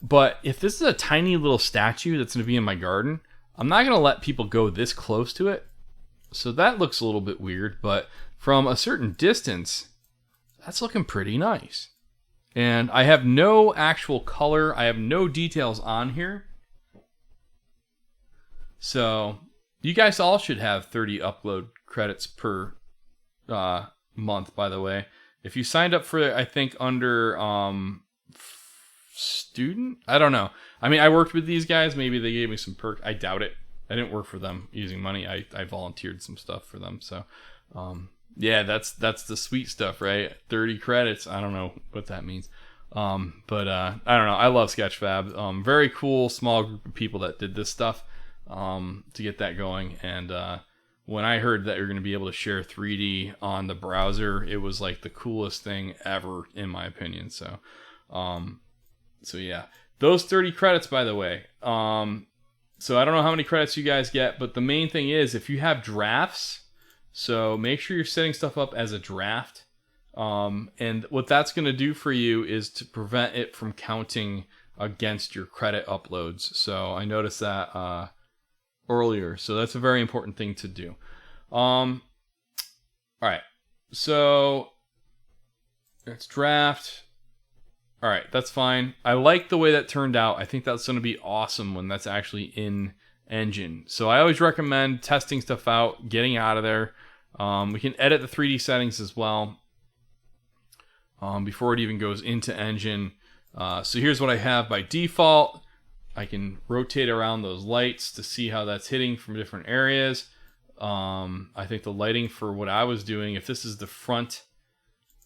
A: But if this is a tiny little statue that's going to be in my garden, I'm not going to let people go this close to it. So that looks a little bit weird, but from a certain distance, that's looking pretty nice. And I have no actual color. I have no details on here. So, You guys all should have 30 upload credits per month, by the way. If you signed up for it, I think under student, I don't know. I mean, I worked with these guys. Maybe they gave me some perk. I doubt it. I didn't work for them using money. I volunteered some stuff for them. So, yeah, that's the sweet stuff, right? 30 credits. I don't know what that means. But I don't know. I love Sketchfab. Very cool, small group of people that did this stuff to get that going. And when I heard that you're going to be able to share 3D on the browser, it was like the coolest thing ever, in my opinion. So, so yeah, those 30 credits, by the way. So I don't know how many credits you guys get, but the main thing is if you have drafts, so make sure you're setting stuff up as a draft. And what that's going to do for you is to prevent it from counting against your credit uploads. So I noticed that earlier. So that's a very important thing to do. All right. So let's draft. All right, that's fine. I like the way that turned out. I think that's going to be awesome when that's actually in Engine. So I always recommend testing stuff out, getting out of there. We can edit the 3D settings as well before it even goes into Engine. So here's what I have by default. I can rotate around those lights to see how that's hitting from different areas. I think the lighting for what I was doing, if this is the front,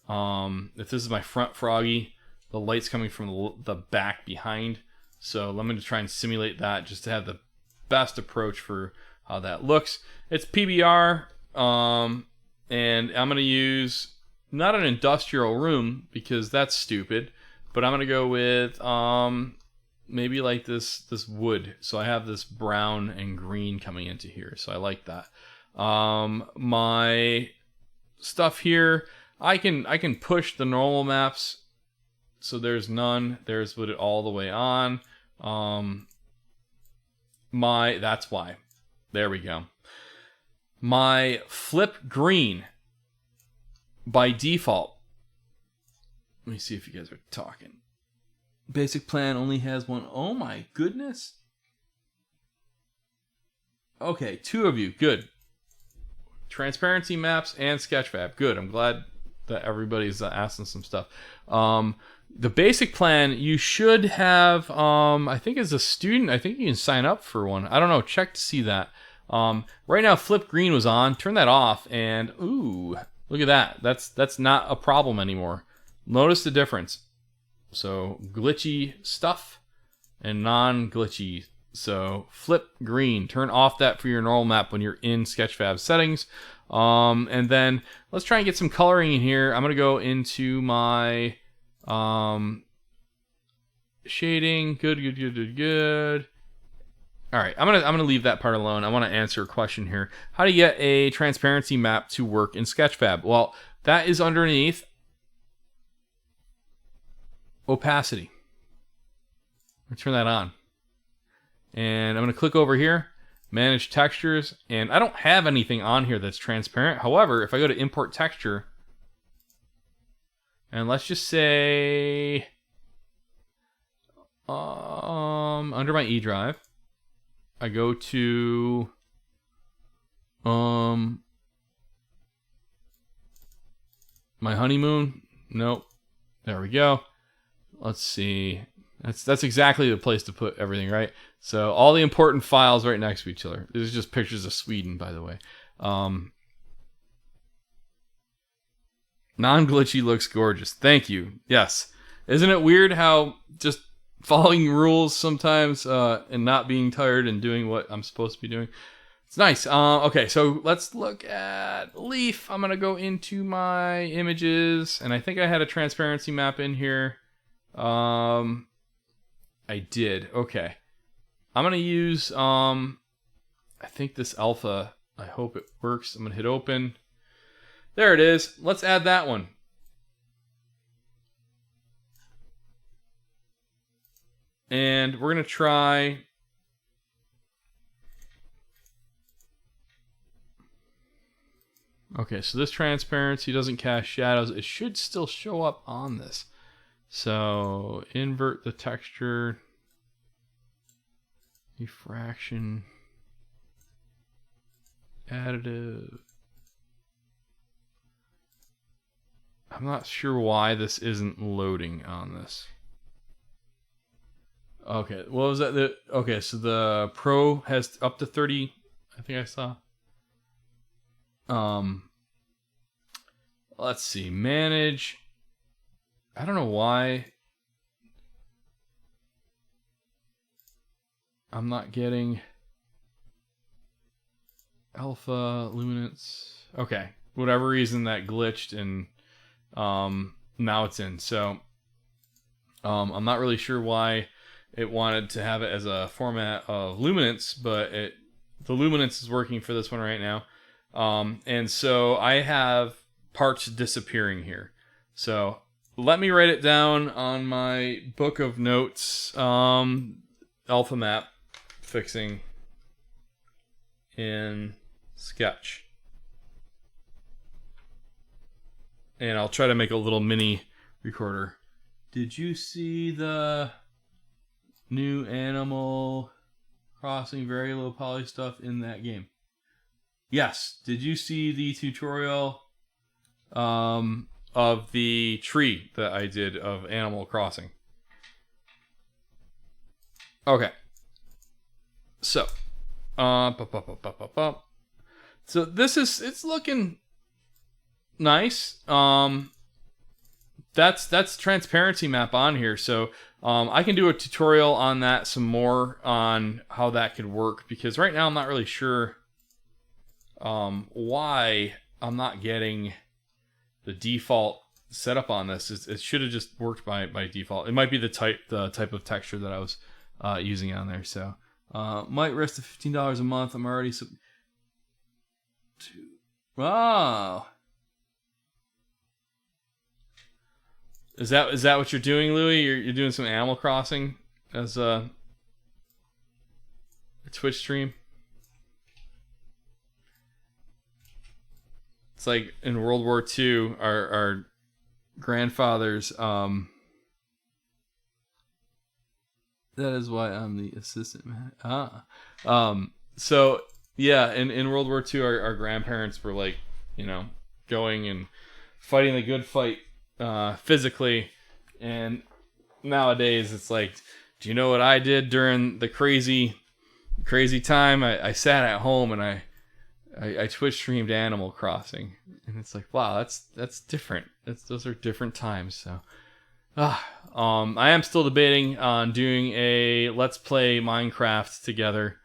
A: if this is my front Froggy, the light's coming from the back behind. So let me try and simulate that just to have the best approach for how that looks. It's PBR, and I'm going to use not an industrial room because that's stupid, but I'm going to go with maybe like this wood. So I have this brown and green coming into here. So I like that. My stuff here, I can push the normal maps. So there's none. There's put it all the way on. That's why. There we go. My flip green by default. Let me see if you guys are talking. Basic plan only has one. Oh my goodness. Okay, 2 of you. Good. Transparency maps and Sketchfab. Good. I'm glad that everybody's asking some stuff. The basic plan, you should have, I think as a student, I think you can sign up for one. I don't know. Check to see that. Right now, flip green was on. Turn that off, and ooh, look at that. That's not a problem anymore. Notice the difference. So glitchy stuff and non-glitchy. So flip green. Turn off that for your normal map when you're in Sketchfab settings. And then let's try and get some coloring in here. I'm gonna go into my shading. Good. All right, I'm gonna leave that part alone. I want to answer a question here. How do you get a transparency map to work in Sketchfab? Well, that is underneath opacity. I'll turn that on, and I'm gonna click over here, manage textures, and I don't have anything on here that's transparent. However, if I go to import texture, and let's just say under my E drive, I go to my honeymoon. Nope. There we go. Let's see. That's exactly the place to put everything, right? So all the important files right next to each other. This is just pictures of Sweden, by the way. Non-glitchy looks gorgeous. Thank you. Yes. Isn't it weird how just following rules sometimes and not being tired and doing what I'm supposed to be doing? It's nice. Okay, so let's look at Leaf. I'm going to go into my images, and I think I had a transparency map in here. I did. Okay. I'm going to use, I think this alpha, I hope it works. I'm going to hit open. There it is. Let's add that one. And we're going to try. Okay, so this transparency doesn't cast shadows. It should still show up on this. So invert the texture. Diffraction. Additive. I'm not sure why this isn't loading on this. Okay, what was that? Okay, so the Pro has up to 30. I think I saw. Let's see. Manage. I don't know why I'm not getting alpha luminance. Okay, whatever reason that glitched, and now it's in. So I'm not really sure why it wanted to have it as a format of luminance, but the luminance is working for this one right now. And so I have parts disappearing here. So let me write it down on my book of notes. Alpha map fixing in Sketch. And I'll try to make a little mini recorder. Did you see the new Animal Crossing very low poly stuff in that game? Yes. Did you see the tutorial of the tree that I did of Animal Crossing? Okay. So, so this is, it's looking nice. That's transparency map on here. So, I can do a tutorial on that some more on how that could work, because right now I'm not really sure why I'm not getting the default setup on this. It should have just worked by default. It might be the type of texture that I was using on there. So might rest at $15 a month. I'm already wow. Is that what you're doing, Louie? You're doing some Animal Crossing as a Twitch stream? It's like in World War II, our grandfathers. That is why I'm the assistant man. So yeah, in World War II, our grandparents were like, going and fighting the good fight physically, and nowadays it's like, do you know what I did during the crazy time? I sat at home and I Twitch streamed Animal Crossing, and it's like, wow, that's different. Those are different times. So, I am still debating on doing a Let's Play Minecraft together.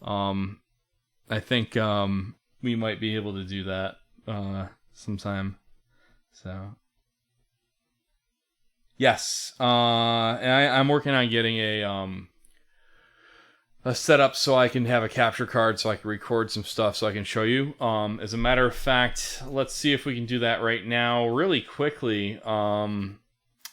A: I think we might be able to do that sometime. So, yes, and I'm working on getting a setup so I can have a capture card so I can record some stuff so I can show you. As a matter of fact, let's see if we can do that right now really quickly. I'm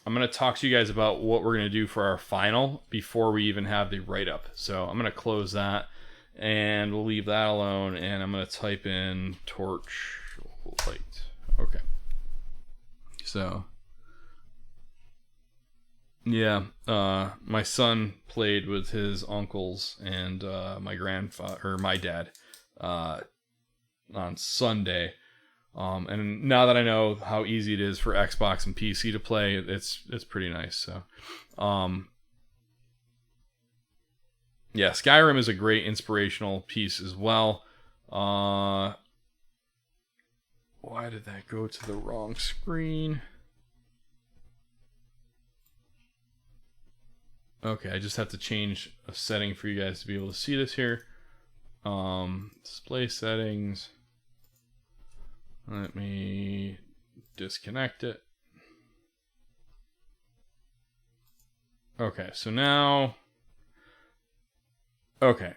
A: going to talk to you guys about what we're going to do for our final before we even have the write-up. So I'm going to close that, and we'll leave that alone, and I'm going to type in torch light. Okay. So, yeah, my son played with his uncles and my grandfather, or my dad, on Sunday. And now that I know how easy it is for Xbox and PC to play, it's pretty nice. So, yeah, Skyrim is a great inspirational piece as well. Why did that go to the wrong screen? Okay, I just have to change a setting for you guys to be able to see this here. Display settings. Let me disconnect it. Okay, so now... Okay.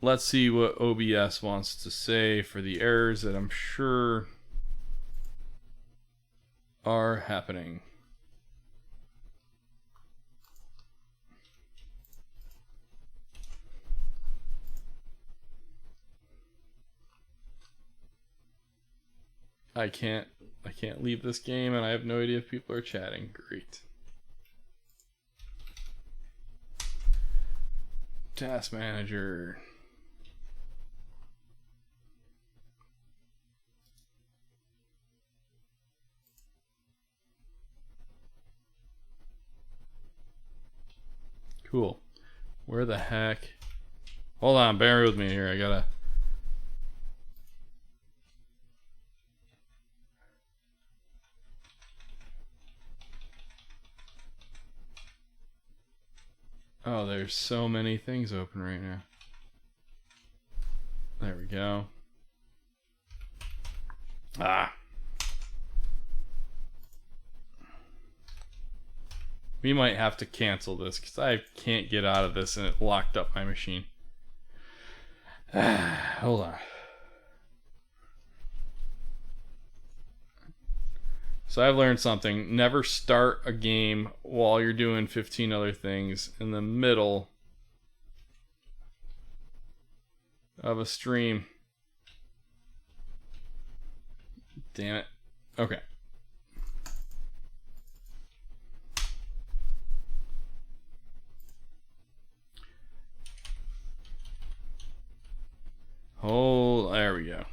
A: Let's see what OBS wants to say for the errors that I'm sure are happening. I can't leave this game, and I have no idea if people are chatting. Great. Task manager. Cool. Where the heck? Hold on, bear with me here. I gotta... Oh, there's so many things open right now. There we go. Ah. We might have to cancel this because I can't get out of this and it locked up my machine. Hold on. So I've learned something. Never start a game while you're doing 15 other things in the middle of a stream. Damn it. Okay. Oh, there we go.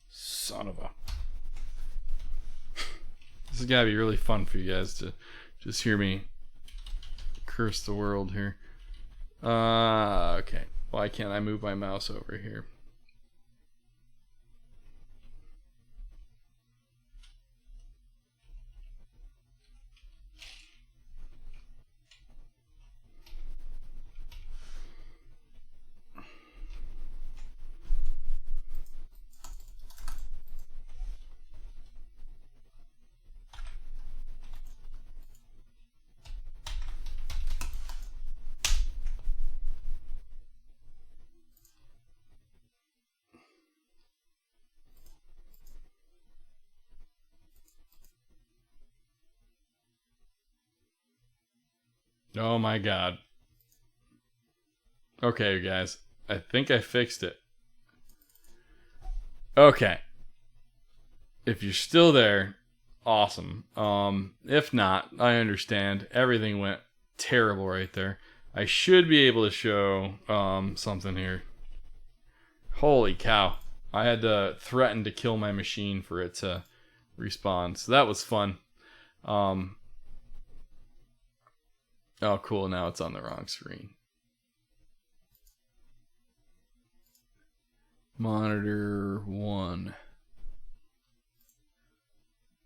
A: Son of a... This has got to be really fun for you guys to just hear me curse the world here. Okay. Why can't I move my mouse over here? Oh my god. Okay, guys. I think I fixed it. Okay. If you're still there, awesome. If not, I understand. Everything went terrible right there. I should be able to show something here. Holy cow. I had to threaten to kill my machine for it to respawn. So that was fun. Oh, cool. Now it's on the wrong screen. Monitor 1.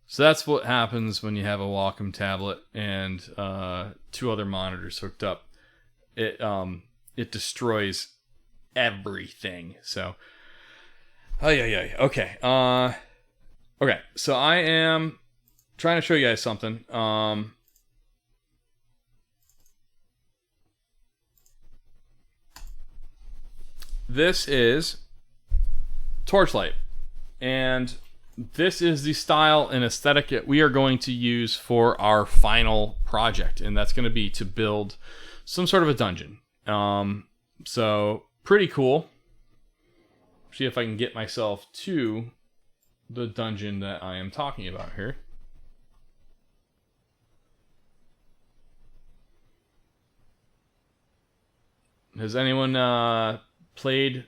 A: So that's what happens when you have a Wacom tablet and 2 other monitors hooked up. It destroys everything. So, oh yeah. Okay. Okay. So I am trying to show you guys something. This is Torchlight, and this is the style and aesthetic that we are going to use for our final project, and that's going to be to build some sort of a dungeon. So pretty cool. See if I can get myself to the dungeon that I am talking about here. Has anyone played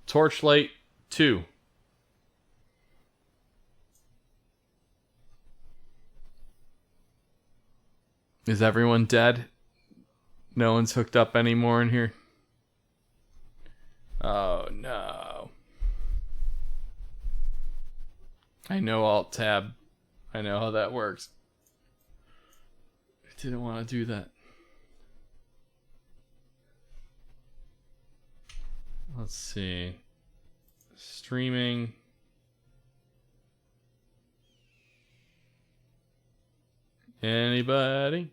A: Torchlight 2? Is everyone dead? No one's hooked up anymore in here? Oh no. I know Alt-Tab. I know how that works. I didn't want to do that. Let's see. Streaming. Anybody?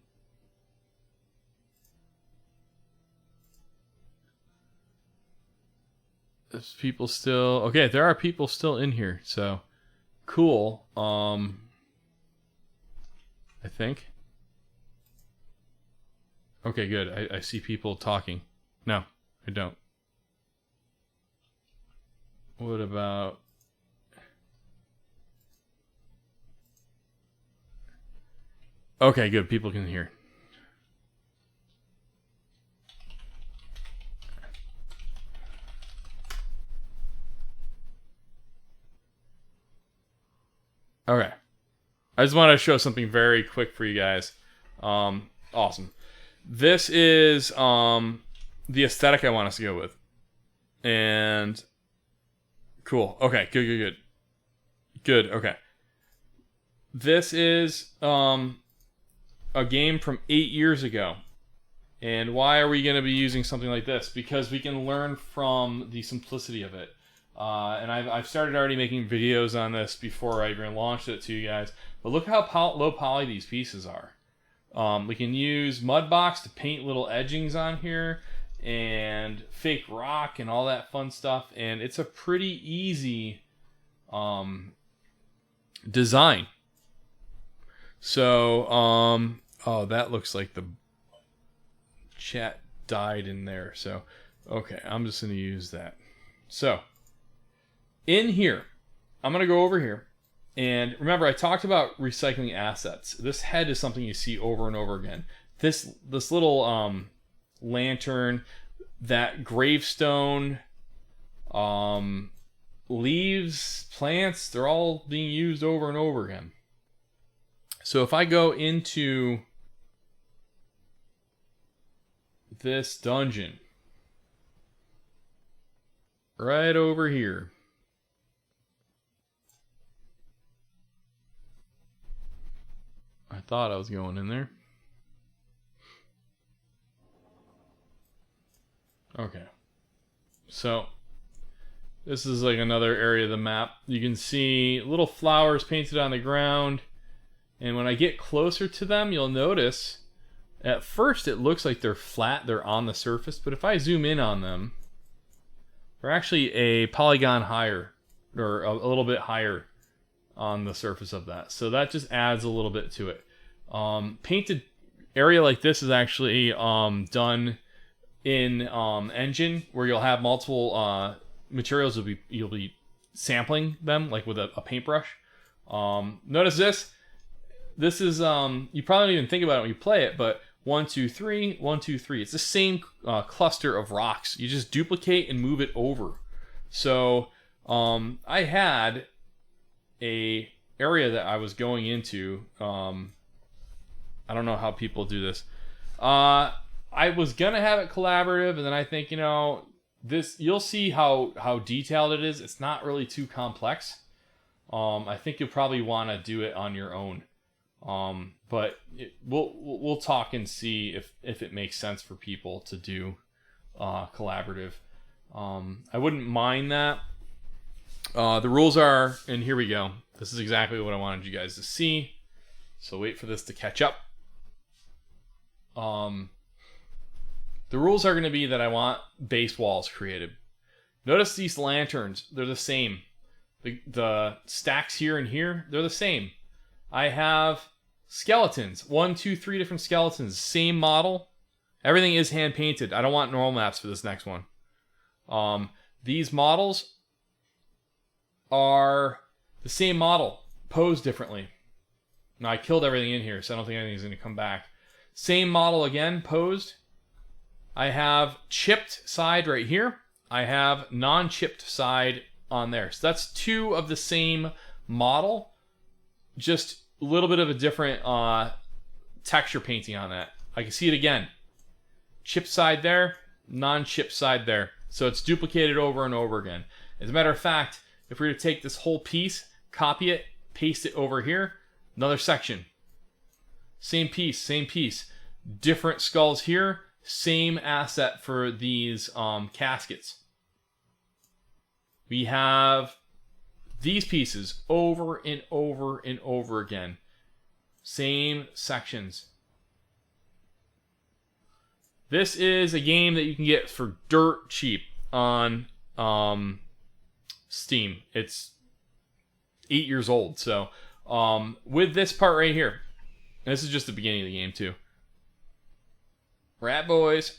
A: There's people still... Okay, there are people still in here, so... Cool. I think. Okay, good. I see people talking. No, I don't. What about... Okay, good. People can hear. Okay. I just want to show something very quick for you guys. Awesome. This is the aesthetic I want us to go with. And cool. Okay, good. Good, okay. This is a game from 8 years ago. And why are we going to be using something like this? Because we can learn from the simplicity of it. And I've started already making videos on this before I even launched it to you guys. But look how low poly these pieces are. We can use Mudbox to paint little edgings on here and fake rock and all that fun stuff. And it's a pretty easy design. So, oh, that looks like the chat died in there. So, okay, I'm just going to use that. So, in here, I'm going to go over here. And remember, I talked about recycling assets. This head is something you see over and over again. This little lantern, that gravestone, leaves, plants, they're all being used over and over again. So if I go into this dungeon, right over here, I thought I was going in there. Okay. So, this is like another area of the map. You can see little flowers painted on the ground. And when I get closer to them, you'll notice, at first it looks like they're flat, they're on the surface. But if I zoom in on them, they're actually a polygon higher, or a little bit higher on the surface of that. So that just adds a little bit to it. Painted area like this is actually done in Engine, where you'll have multiple materials. You'll be sampling them like with a paintbrush. Notice this. This is you probably don't even think about it when you play it, but 1, 2, 3, 1, 2, 3. It's the same cluster of rocks. You just duplicate and move it over. So I had a area that I was going into. I don't know how people do this. I was gonna have it collaborative, and then I think, this, you'll see how detailed it is. It's not really too complex. I think you'll probably want to do it on your own. But we'll talk and see if it makes sense for people to do collaborative. I wouldn't mind that. The rules are, and here we go. This is exactly what I wanted you guys to see. So wait for this to catch up. The rules are going to be that I want base walls created. Notice these lanterns, they're the same. The stacks here and here, they're the same. I have skeletons, 1, 2, 3 different skeletons, same model. Everything is hand painted. I don't want normal maps for this next one. These models are the same model, posed differently. Now I killed everything in here, so I don't think anything's going to come back. Same model again, posed. I have chipped side right here. I have non-chipped side on there. So that's 2 of the same model, just a little bit of a different texture painting on that. I can see it again. Chipped side there, non-chipped side there. So it's duplicated over and over again. As a matter of fact, if we were to take this whole piece, copy it, paste it over here, another section. Same piece. Different skulls here. Same asset for these caskets. We have these pieces over and over and over again. Same sections. This is a game that you can get for dirt cheap on Steam. It's 8 years old. So with this part right here, and this is just the beginning of the game too. Rat Boys,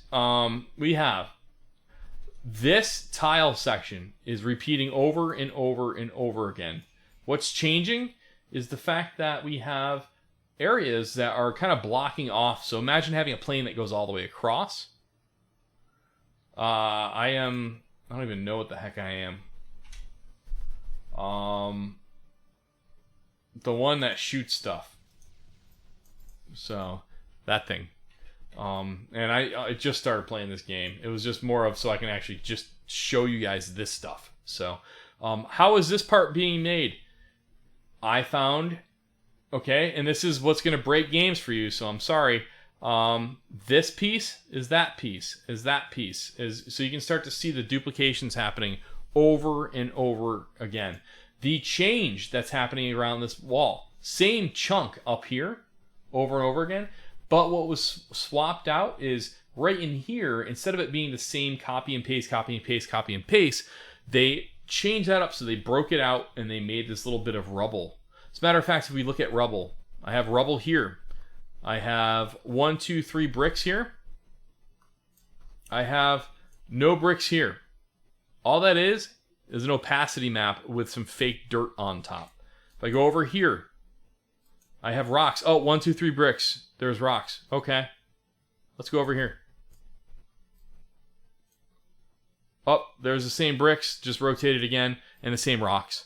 A: we have this tile section is repeating over and over and over again. What's changing is the fact that we have areas that are kind of blocking off. So imagine having a plane that goes all the way across. I don't even know what the heck I am. the one that shoots stuff. So that thing. And I just started playing this game. It was just more of so I can actually just show you guys this stuff. So how is this part being made? I found, okay, and this is what's going to break games for you, so I'm sorry. This piece is that piece, so you can start to see the duplications happening over and over again. The change that's happening around this wall, same chunk up here, over and over again, but what was swapped out is right in here, instead of it being the same copy and paste, they changed that up, so they broke it out and they made this little bit of rubble. As a matter of fact, if we look at rubble, I have rubble here. I have 1, 2, 3 bricks here. I have no bricks here. All that is an opacity map with some fake dirt on top. If I go over here, I have rocks. Oh, 1, 2, 3 bricks. There's rocks. Okay. Let's go over here. Oh, there's the same bricks, just rotated again, and the same rocks.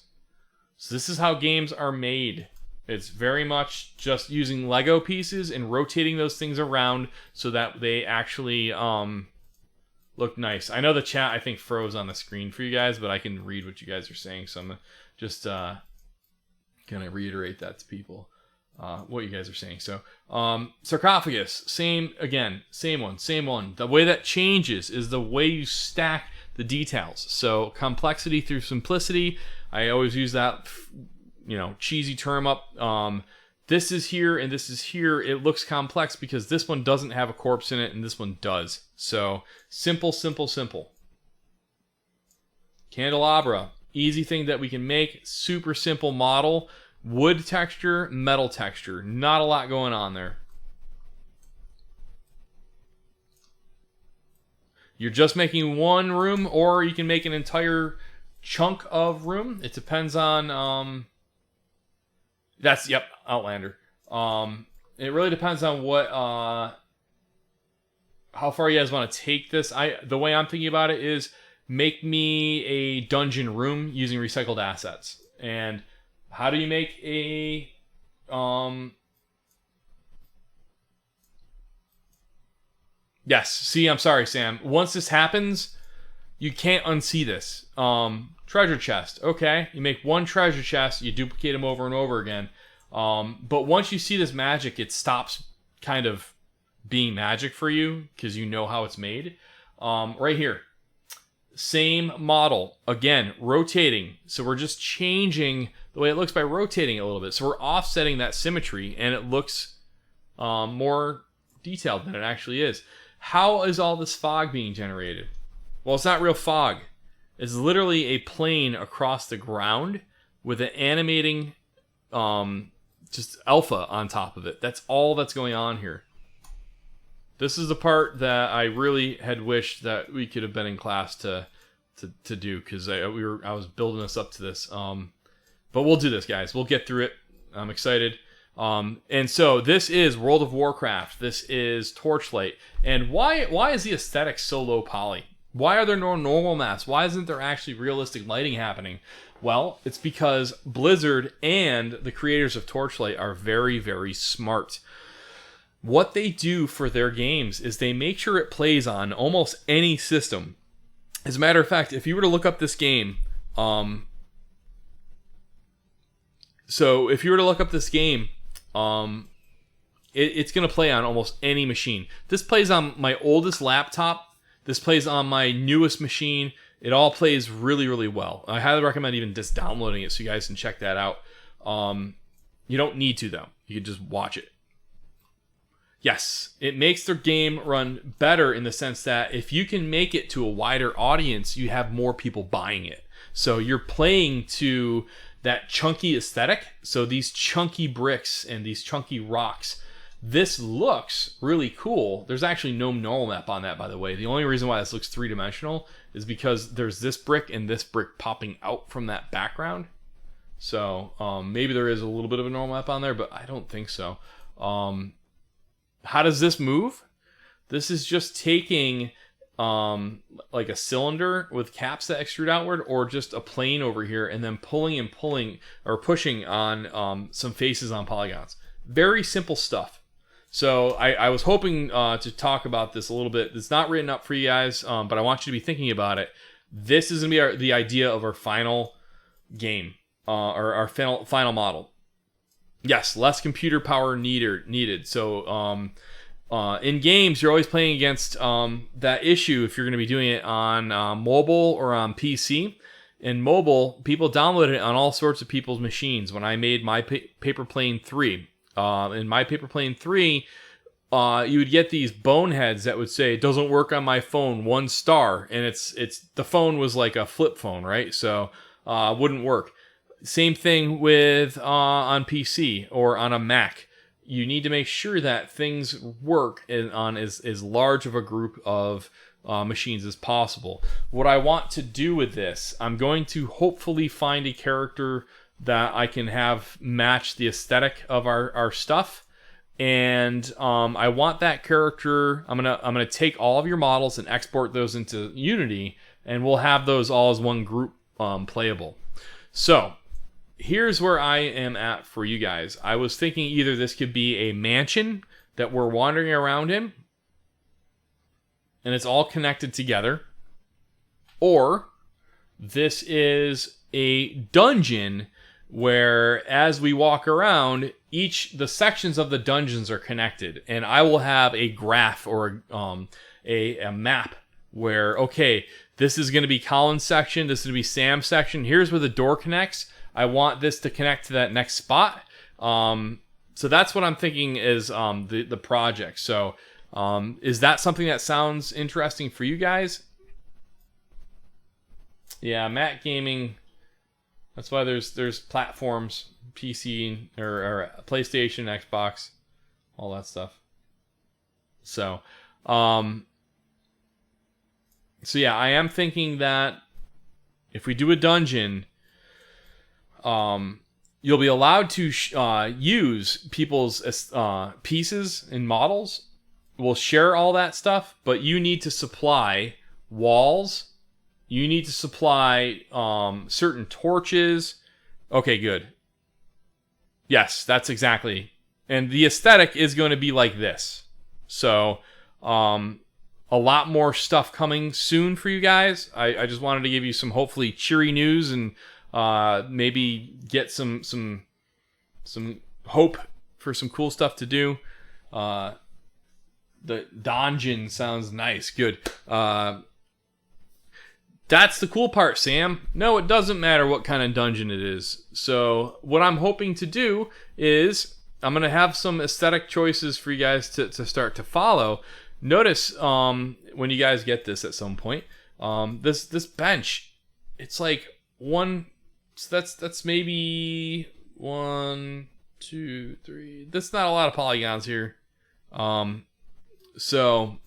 A: So this is how games are made. It's very much just using Lego pieces and rotating those things around so that they actually look nice. I know the chat, I think, froze on the screen for you guys, but I can read what you guys are saying, so I'm going to just kind of reiterate that to people, what you guys are saying. So, sarcophagus, same one. The way that changes is the way you stack the details. So, complexity through simplicity. I always use that, cheesy term up. This is here and this is here. It looks complex because this one doesn't have a corpse in it and this one does. So simple. Candelabra, easy thing that we can make. Super simple model. Wood texture, metal texture. Not a lot going on there. You're just making one room, or you can make an entire chunk of room. It depends on Outlander. It really depends on what how far you guys want to take this. The way I'm thinking about it is make me a dungeon room using recycled assets. And how do you make a Yes, see, I'm sorry, Sam. Once this happens, you can't unsee this. Treasure chest. Okay, you make one treasure chest, you duplicate them over and over again. But once you see this magic, it stops kind of being magic for you because you know how it's made. Right here. Same model. Again, rotating. So we're just changing the way it looks by rotating it a little bit. So we're offsetting that symmetry and it looks more detailed than it actually is. How is all this fog being generated? Well, it's not real fog. It's literally a plane across the ground with an animating just alpha on top of it. That's all that's going on here. This is the part that I really had wished that we could have been in class to do, because I was building us up to this. But we'll do this, guys. We'll get through it. I'm excited. And so this is World of Warcraft. This is Torchlight. And why is the aesthetic so low poly? Why are there no normal maps? Why isn't there actually realistic lighting happening? Well, it's because Blizzard and the creators of Torchlight are very, very smart. What they do for their games is they make sure it plays on almost any system. As a matter of fact, if you were to look up this game, it's going to play on almost any machine. This plays on my oldest laptop. This plays on my newest machine. It all plays really, really well. I highly recommend even just downloading it so you guys can check that out. You don't need to, though. You can just watch it. Yes, it makes their game run better in the sense that if you can make it to a wider audience, you have more people buying it. So you're playing to that chunky aesthetic. So these chunky bricks and these chunky rocks, this looks really cool. There's actually no normal map on that, by the way. The only reason why this looks three-dimensional is because there's this brick and this brick popping out from that background. So maybe there is a little bit of a normal map on there, but I don't think so. How does this move? This is just taking like a cylinder with caps that extrude outward, or just a plane over here and then pulling and pulling or pushing on some faces on polygons. Very simple stuff. So I was hoping to talk about this a little bit. It's not written up for you guys, but I want you to be thinking about it. This is going to be the idea of our final game, or our final model. Yes, less computer power needed. So in games, you're always playing against that issue if you're going to be doing it on mobile or on PC. In mobile, people downloaded it on all sorts of people's machines. When I made my Paper Plane 3, in my Paper Plane 3, you would get these boneheads that would say, "It doesn't work on my phone, 1 star," and it's the phone was like a flip phone, right? So wouldn't work. Same thing with on PC or on a Mac. You need to make sure that things work on as large of a group of machines as possible. What I want to do with this, I'm going to hopefully find a character that I can have match the aesthetic of our stuff. And I want that character. I'm gonna take all of your models and export those into Unity, and we'll have those all as one group playable. So here's where I am at for you guys. I was thinking either this could be a mansion that we're wandering around in, and it's all connected together, or this is a dungeon where as we walk around, the sections of the dungeons are connected, and I will have a graph or a map where, okay, this is going to be Colin's section, this is going to be Sam's section, here's where the door connects. I want this to connect to that next spot. So that's what I'm thinking is the project. So is that something that sounds interesting for you guys? Yeah, Mac Gaming. That's why there's platforms, PC or PlayStation, Xbox, all that stuff. So yeah, I am thinking that if we do a dungeon, you'll be allowed to use people's pieces and models. We'll share all that stuff, but you need to supply walls. You need to supply certain torches. Okay, good. Yes, that's exactly. And the aesthetic is going to be like this. So, a lot more stuff coming soon for you guys. I just wanted to give you some hopefully cheery news and maybe get some hope for some cool stuff to do. The dungeon sounds nice. Good. That's the cool part, Sam. No, it doesn't matter what kind of dungeon it is. So what I'm hoping to do is I'm going to have some aesthetic choices for you guys to start to follow. Notice when you guys get this at some point, this bench, it's like one. So that's maybe 1, 2, 3. That's not a lot of polygons here. So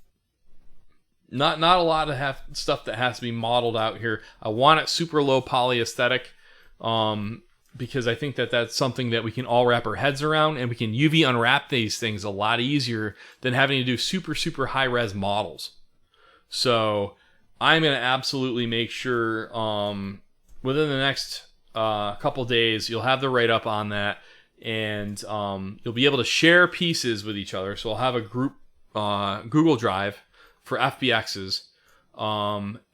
A: not a lot of stuff that has to be modeled out here. I want it super low poly aesthetic, because I think that's something that we can all wrap our heads around, and we can UV unwrap these things a lot easier than having to do super high res models. So I'm gonna absolutely make sure within the next couple days you'll have the write up on that, and you'll be able to share pieces with each other. So I'll have a group Google Drive for FBXs,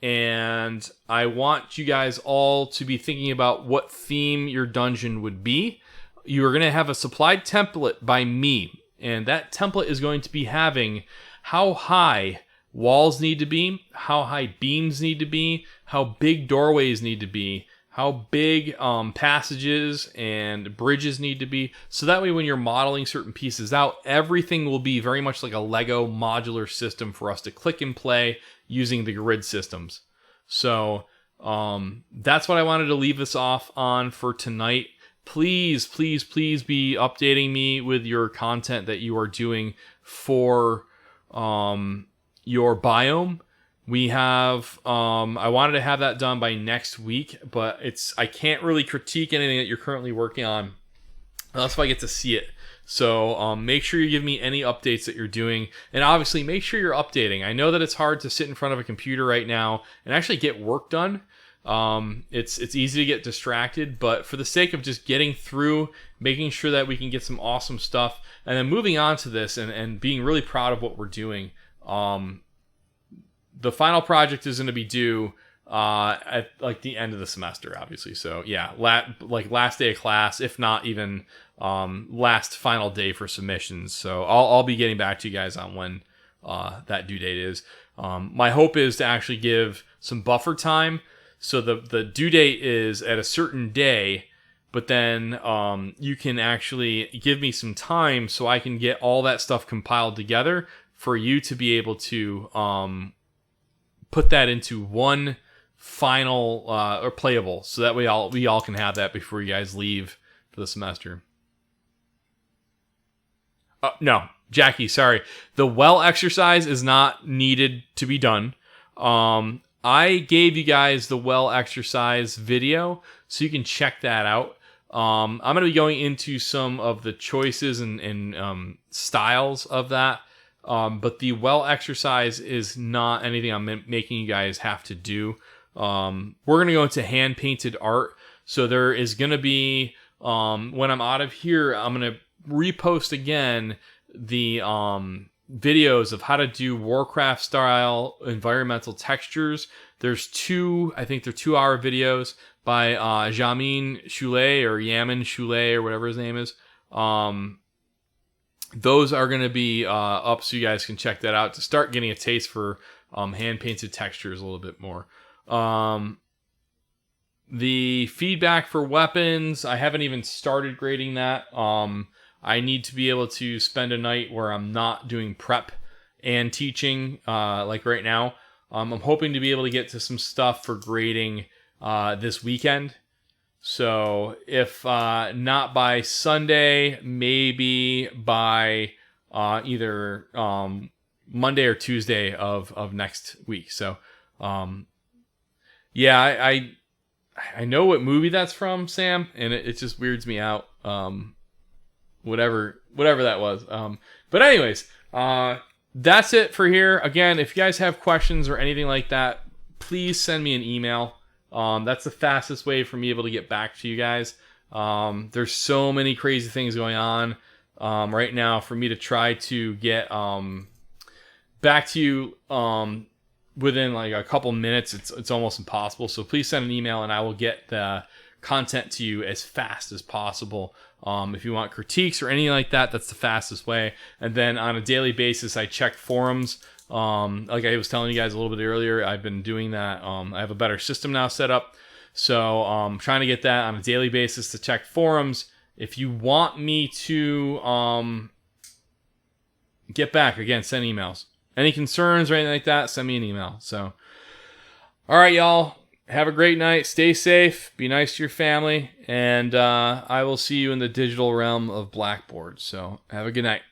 A: and I want you guys all to be thinking about what theme your dungeon would be. You are going to have a supplied template by me, and that template is going to be having how high walls need to be, how high beams need to be, how big doorways need to be, how big passages and bridges need to be. So that way when you're modeling certain pieces out, everything will be very much like a Lego modular system for us to click and play using the grid systems. So that's what I wanted to leave this off on for tonight. Please be updating me with your content that you are doing for your biome. We have, I wanted to have that done by next week, but I can't really critique anything that you're currently working on unless I get to see it. So make sure you give me any updates that you're doing. And obviously, make sure you're updating. I know that it's hard to sit in front of a computer right now and actually get work done. It's easy to get distracted, but for the sake of just getting through, making sure that we can get some awesome stuff, and then moving on to this and being really proud of what we're doing. The final project is going to be due at like the end of the semester, obviously. So yeah, last day of class, if not even last final day for submissions. So I'll be getting back to you guys on when that due date is. My hope is to actually give some buffer time. So the due date is at a certain day, but then you can actually give me some time so I can get all that stuff compiled together for you to be able to put that into one final or playable. So that way we all can have that before you guys leave for the semester. No, Jackie, sorry. The well exercise is not needed to be done. I gave you guys the well exercise video, so you can check that out. I'm going to be going into some of the choices and styles of that, but the well exercise is not anything I'm making you guys have to do. We're going to go into hand-painted art, so there is going to be, when I'm out of here, I'm going to repost again the videos of how to do Warcraft style environmental textures. There's I think they're 2-hour videos by Jamin Choulet or Yamin Choulet or whatever his name is. Those are going to be up so you guys can check that out to start getting a taste for hand painted textures a little bit more. The feedback for weapons, I haven't even started grading that. I need to be able to spend a night where I'm not doing prep and teaching like right now. I'm hoping to be able to get to some stuff for grading this weekend. So if not by Sunday, maybe by either Monday or Tuesday of next week. So yeah, I know what movie that's from, Sam, and it just weirds me out. Whatever that was. But anyways, that's it for here. Again, if you guys have questions or anything like that, please send me an email. That's the fastest way for me able to get back to you guys. There's so many crazy things going on right now for me to try to get back to you within like a couple minutes. It's almost impossible. So please send an email and I will get the content to you as fast as possible. If you want critiques or anything like that, that's the fastest way. And then on a daily basis, I check forums. Like I was telling you guys a little bit earlier, I've been doing that. I have a better system now set up. So trying to get that on a daily basis to check forums. If you want me to get back, again, send emails. Any concerns or anything like that, send me an email. So, all right, y'all. Have a great night. Stay safe. Be nice to your family. And I will see you in the digital realm of Blackboard. So have a good night.